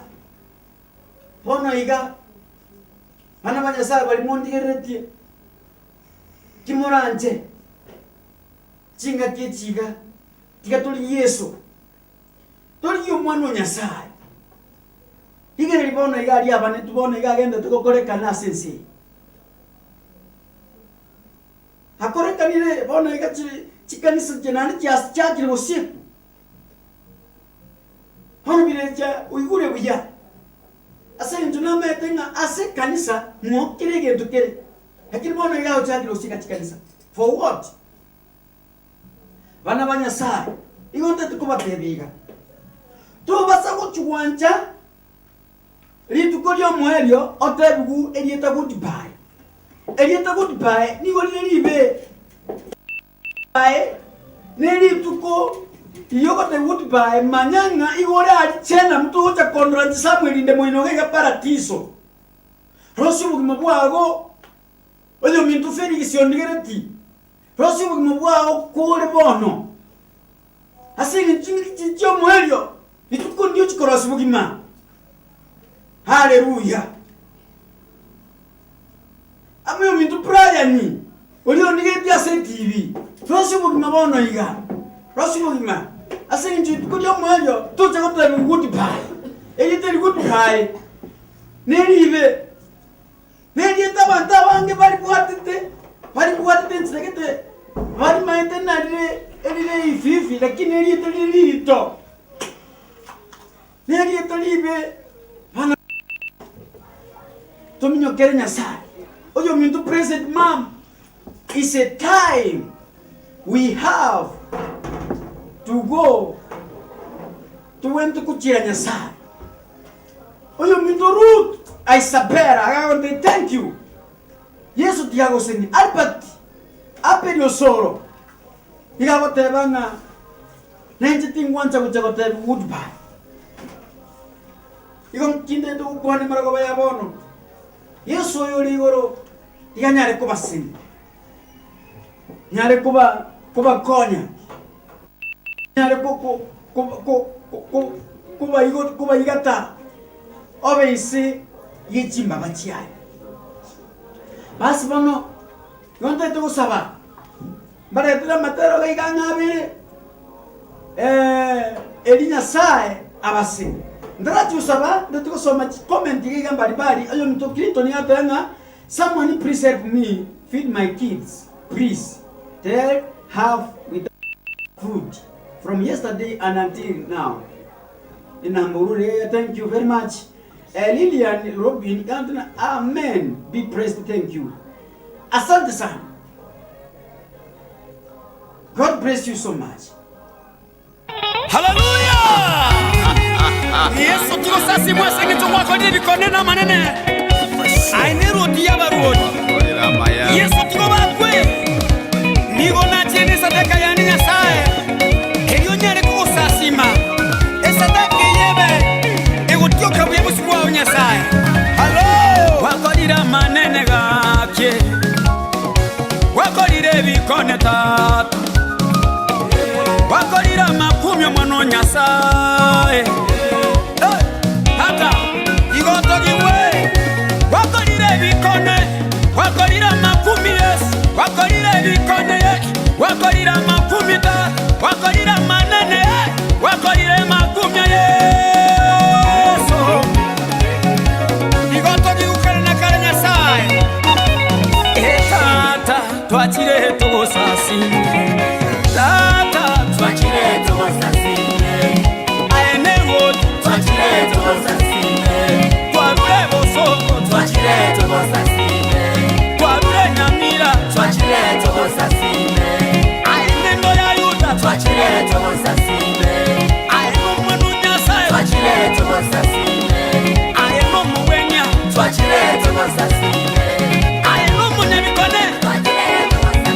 bona yiga bana banyasa bari mondigereti kimoranje chinga kichiga tikatuli Yesu toli umwana Nyasaye igere libona igari abane tubona igagenda tukokorekana sense hakorekanire bona igachi chikanisa chenani cyakire usiku hono bireja uigure buya ase njuna metenga ase kanisa mo kirege tukere lakini bona igao cyakire usiku chikanisa for what bana banyasa igonte tukuba tebiga tubasa kuchwanja litukolyo mwelyo otebugu elieta goodbye ni wali libe bye neli tuko yokote goodbye manyanga igore ali chena mtu ucha konranti Samuel inde moinogega paratiso rosi bugimo bwago oyo mintu Felix yondigereti rosi bugimo bwago kule bono asingi chingi mwelyo lituko ndio chikorosi bugima. Hallelujah. Ame mintu prayer ni. Olio nigepia se TV. Rosi bugima bono iga. Rosi bugima. Ase nji tukujo mwanjo tucha kota goodbye. Elite goodbye. Nerive. Neri taba ange bari buatite nsekete. Bari maite na ele ififi lakini elite lito. Neri tolibe. Tominyo kere Nyasaye. Oyo mintu present mom. It's a time we have to go to went to kuchira Nyasaye. Oyo mintu Ruth Isabella. I want to thank you. Yesu tiago seni. Albert aperio soro. Igago tebanga. Nenje tingwancha kuchago tebu goodbye. Igong kinde tu kuhani marago baya bono. Yesu oyo ligoro iga nyare kuba sini. Nyare kuba konya. Nyare kuba igata. Obe isi yechimba bachiaye. Basi bono yonte tu saba. Bare tu matero ga iga ngabire. Eli Nyasaye abasini. Ndrati usaba ndatuko soma comment giga mbali ayo mto Kristo ni atanga someone please help me feed my kids please they have with food from yesterday and until now in Namburure. Thank you very much. Lilian Robin Gantana, amen, be praised. Thank you, asante sana, God bless you so much. Hallelujah. Yesu tiko sasi mwese ngitu mwako dibi konena manene aineru diya barudi Yesu tiko bakwe nigo na chini sadaka ya Nyasaye elio nyere kuko sasima esadaka yebe ego tiyo kabuye musikwa wa Nyasaye. Halo wakodira manene gake wakodire bikone tatu wakodira makumyo mwano Nyasaye hata igoto giwe wakodire bikone wakodira makumi Yesu wakodire bikone wakodira makumi ta wakodira manene wakodire makumi Yesu igoto giukare na kare Nyasaye tata twachire tugosasi tata twachire tugosasi aenego twachire tugosasi twarure bosoko twachire tugosasi twarure nyamira twachire tugosasi aenendo ya Yuda twachire tugosasi aeno mwanu Nyasaye twachire tugosasi aeno muwenya twachire tugosasi aeno munyabikone twachire tugosasi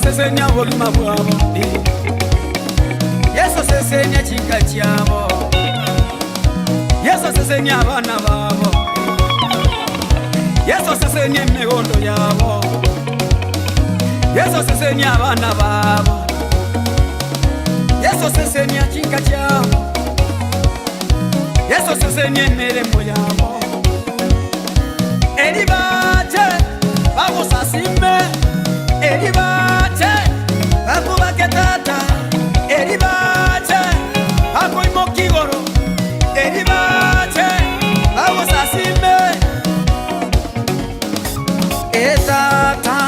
sesenya obulima bwabo, Yesu sesenya chika kyabo, Yesu sesenya abana babo, Yesu sesenya emigondo yabo, Yesu sesenya abana babo, Yesu sesenya chika kyabo, Yesu sesenya emirimo yabo. Eribache bagusasime, eribache bakubaketata, eribache bakuimokigoro, eribache bagusasime, etata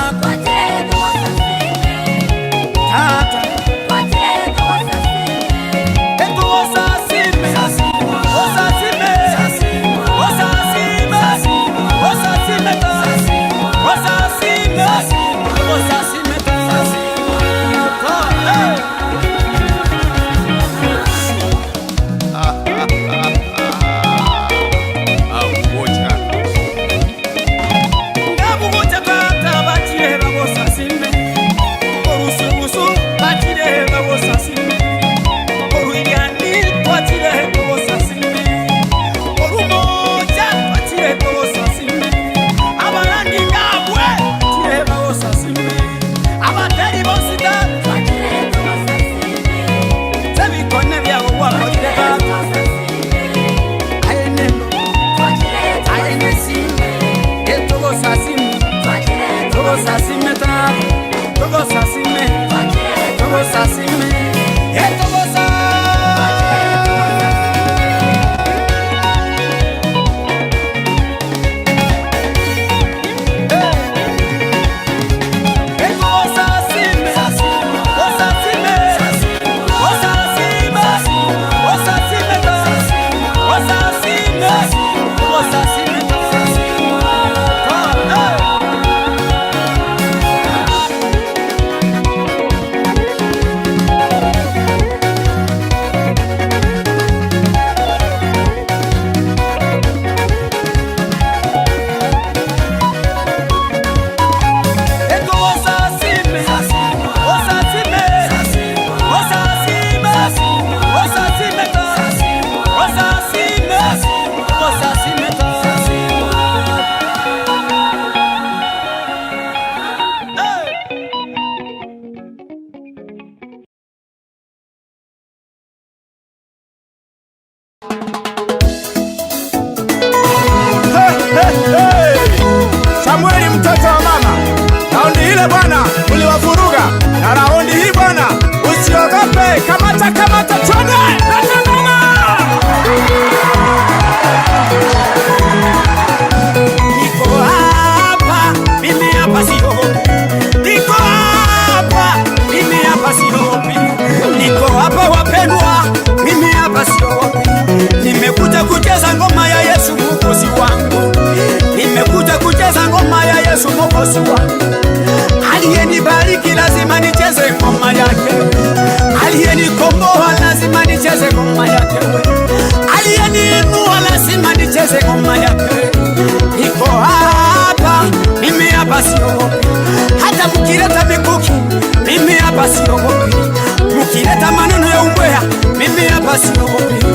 Samueli mtoto wa mama, raundi ile bwana uliwafuruga, na raundi hii bwana usiogope, kamata kamata twende natangana. Niko hapa, mimi hapa siogopi. Niko hapa, mimi hapa siogopi. Niko hapa wapendwa, mimi hapa siogopi. Nimekuja kucheza ngoma ya Yesu Mwokozi wangu. Nimekuja kucheza ngoma ya Yesu Mwokozi wangu. Aliyenibariki lazima nicheze ngoma yake. Aliyenikomboa lazima nicheze ngoma yake. Aliyeniinua lazima nicheze ngoma yake. Niko hapa, mimi hapa siogopi. Hata mkileta mikuki, mimi hapa siogopi. mukileta maneno ya umbea, mimi hapa siogopi.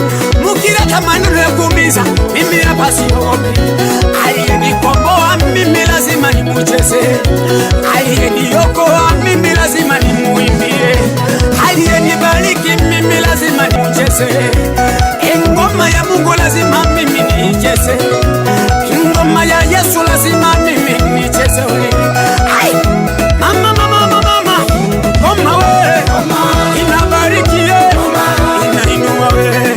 Mukileta maneno ya kuumiza, mimi hapa siogopi. Aliyenikomboa mimi lazima nimucheze, aliyeniokoa mimi lazima nimuimbie, aliyenibariki mimi lazima nimucheze. Ngoma ya Mungu lazima mimi nicheze, ngoma ya Yesu lazima mimi nicheze. Mama mama mama ngoma we inabariki, inainua we,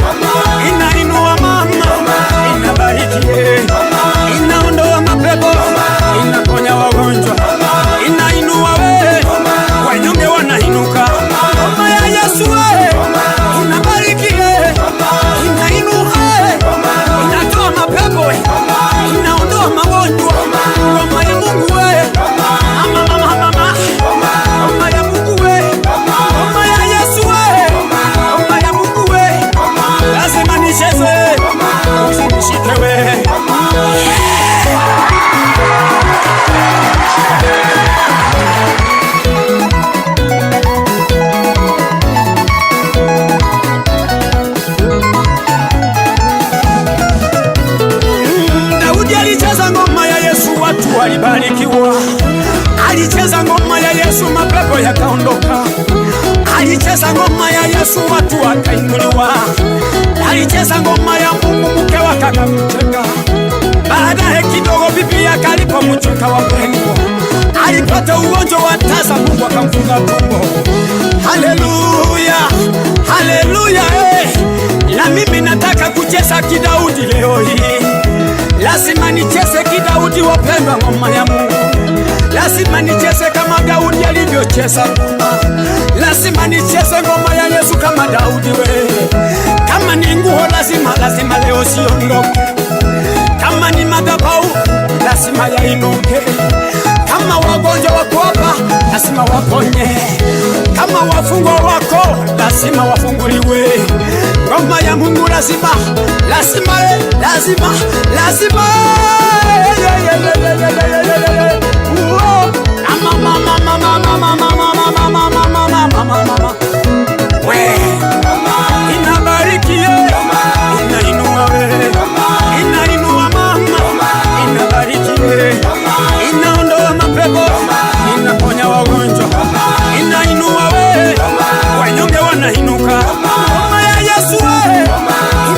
inainua mama, inabariki, inaondoa mapepo, inaponya wagonjwa, inainua we, wanyonge wanainuka. Ngoma ya Yesu we inabariki, inainua, inatoa mapepo, inaondoa magonjwa. Ngoma ya Mungu we, mama mama mama, ngoma ya Mungu we, ngoma ya Yesu we, ngoma ya Mungu we, lazima nicheze, usinishike we. Daudi alicheza ngoma ya Yesu, watu walibarikiwa. Alicheza ngoma ya Yesu, mapepo yakaondoka. Alicheza ngoma ya Yesu, watu wakainuliwa. Alicheza ngoma ya Mungu, mke wake akamcheka. Baadaye kidogo bibi yake alipomcheka, wapendwa, alipata ugonjwa wa tasa, Mungu akamfunga tumbo. Haleluya, haleluya. Na mimi nataka kucheza kidaudi leo hii. Lazima nicheze kidaudi, wapendwa, ngoma ya Mungu. Lazima nicheze kama Daudi alivyocheza ngoma. Lazima nicheze ngoma ya Yesu kama Daudi we. Kama ni nguo lazima leo siondoke. Kama ni madhabahu lazima yainuke. Kama wagonjwa wako hapa lazima waponye. Kama wafungwa wako lazima wafunguliwe. Ngoma ya Mungu lazima inabariki, inainua we, inainua mama, inabariki, inaondoa mapepo, inaponya wagonjwa, inainua we, wanyonge wanainuka. Ngoma ya Yesu we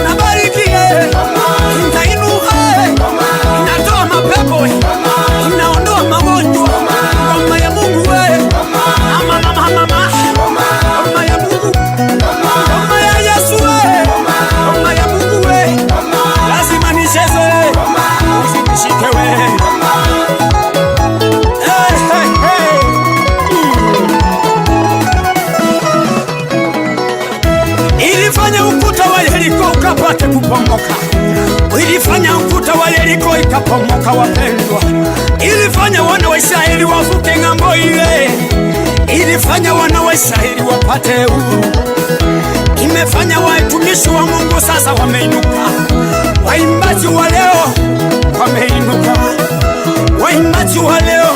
inabariki, inainua, inatoa mapepo, inaondoa magonjwa. Ngoma ya Mungu we, mama mama mama, ngoma ya Mungu, ngoma ya Yesu we, ngoma ya Mungu we, lazima nicheze, usinishike we. Hey, hey, hey. Ilifanya ukuta wa Yeriko ukapate kupomoka. Ilifanya ukuta wa Yeriko ikapomoka, wapendwa. Ilifanya wana wa Israeli wavuke ng'ambo ile. Ilifanya wana wa Israeli wapate uhuru. Imefanya watumishi wa Mungu sasa wameinuka. Waimbaji wa leo wameinuka. Waimbaji wa leo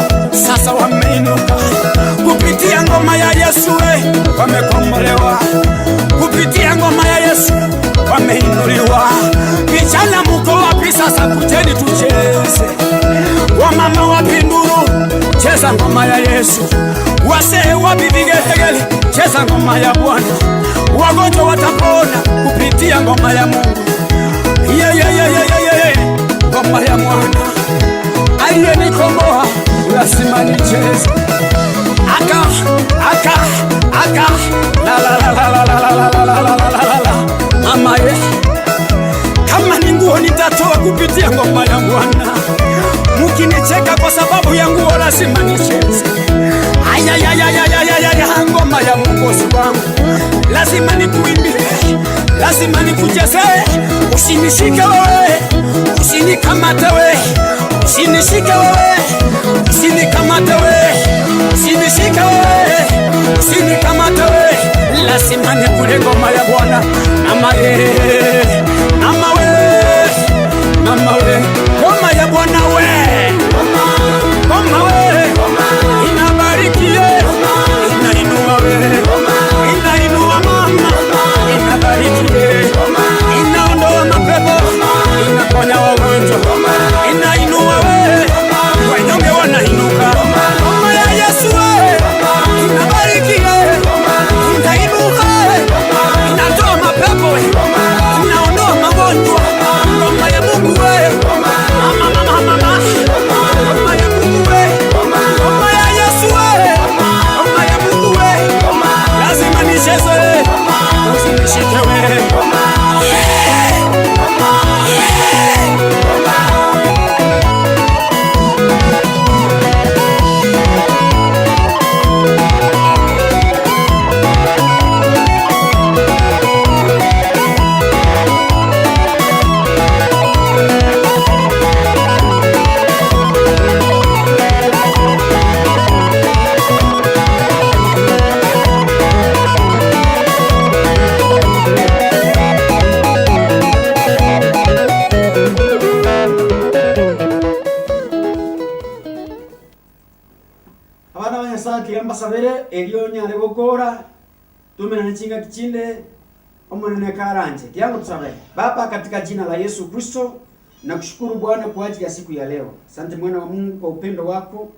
sasa wameinuka. Kupitia ngoma ya Yesu wamekombolewa. Kupitia ngoma ya Yesu wameinuliwa. Vijana muko wapi sasa? Kujeni tucheze. Wamama wapi nduru? Cheza ngoma ya Yesu. Wasee wapi vigelegele? Cheza ngoma ya Bwana. Wagonjwa watapona kupitia ngoma ya Mungu. Ngoma ya Bwana aliyenikomboa lazima nicheze. Mama ye, kama ni nguo nitatoa kupitia ngoma ya Bwana. Mukinicheka kwa sababu ya nguo lazima nicheze. Ngoma ya Mungu wangu lazima nikuimbie, lazima nikucheze. Usinishike wewe, usinikamate wewe, usinishike wewe, usinikamate wewe, usinishike wewe, usinikamate wewe. Lazima nikule ngoma ya Bwana. Mama ye, mama we, mama we, ngoma ya Bwana we, mama we, inabariki, inainua we, inainua basabere elio nyare gokora tumena nichinga kichinde omonene karanje kiango tusabere. Baba, katika jina la Yesu Kristo nakushukuru Bwana kwa ajili ya siku ya leo. Asante mwana wa Mungu kwa upendo wako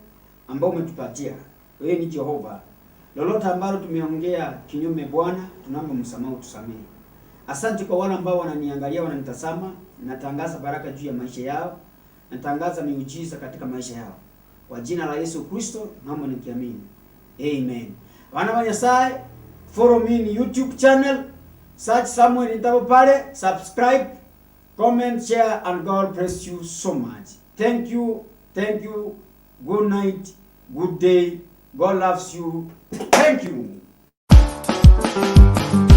ambao umetupatia. Wewe ni Jehova. Lolote ambalo tumeongea kinyume Bwana, tunaomba msamaha utusamehe. Asante kwa wale ambao wananiangalia, wananitazama. Natangaza baraka juu ya maisha yao. Natangaza miujiza katika maisha yao. Kwa jina la Yesu Kristo naomba nikiamini. Amen. Wana wa Nyasaye, follow me in YouTube channel. Search Samuel Ntabo pale, subscribe, comment, share, and God bless you so much. Thank you. Thank you. Good night. Good day. God loves you. Thank you.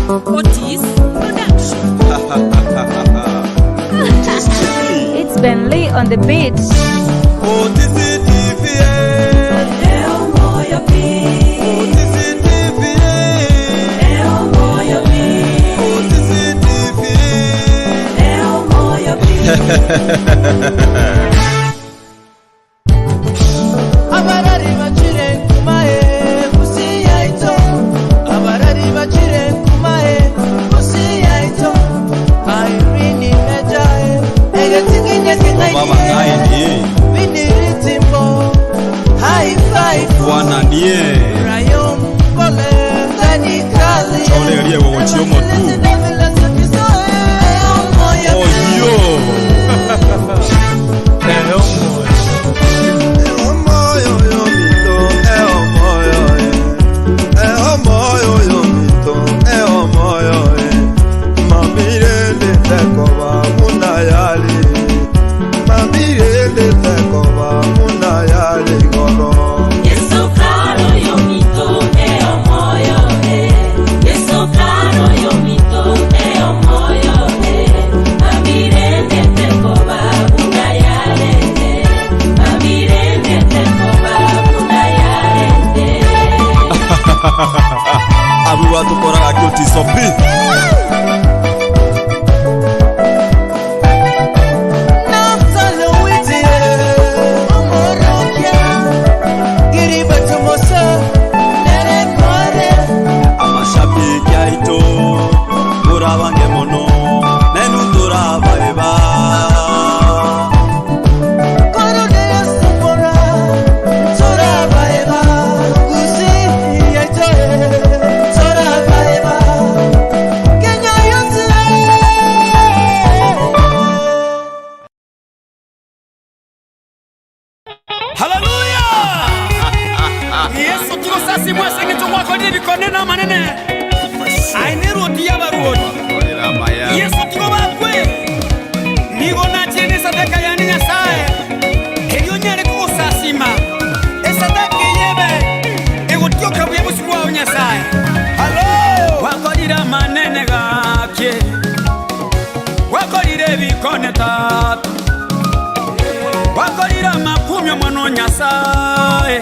Otis Production. It's Bentley on the beat. Otis TV. El moyo pi. Otis TV. El moyo pi. Otis TV. El moyo pi. Abarari bachire kumae kusiya ito. Abarari bachire kumae kusiya ito. Irene mejae egetikinye kinai. Baba ngai Vini ritimbo high five. Bwana ndiye Rayon kole tani kazi. Chole aliye wochio motu. Oh yo. Abu watu kora akoti sopi. Amashabiki aito urabange mono nenu turabaeba. Yesu tiko sasi mwese ngito mwako dibi konena manene. Aineru diya baruodi. Yesu tiko bakwe. Nigo na chene sadaka ya ninya sae. Heriyo nyare kuko sasima. Esadaka yebe. Ego tiyo kabu yebu siku wa unya sae. Hello. Wako dira manene gake. Wako dire bikone tatu. Wako dira mapumyo mwano nyasae.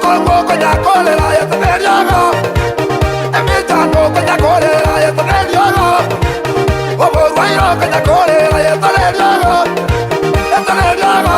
Ekongo kwenye kolera yeteneriaga Emichango kwenye kolera yeteneriaga Oborwairo kwenye kolera yeteneriaga Yeteneriaga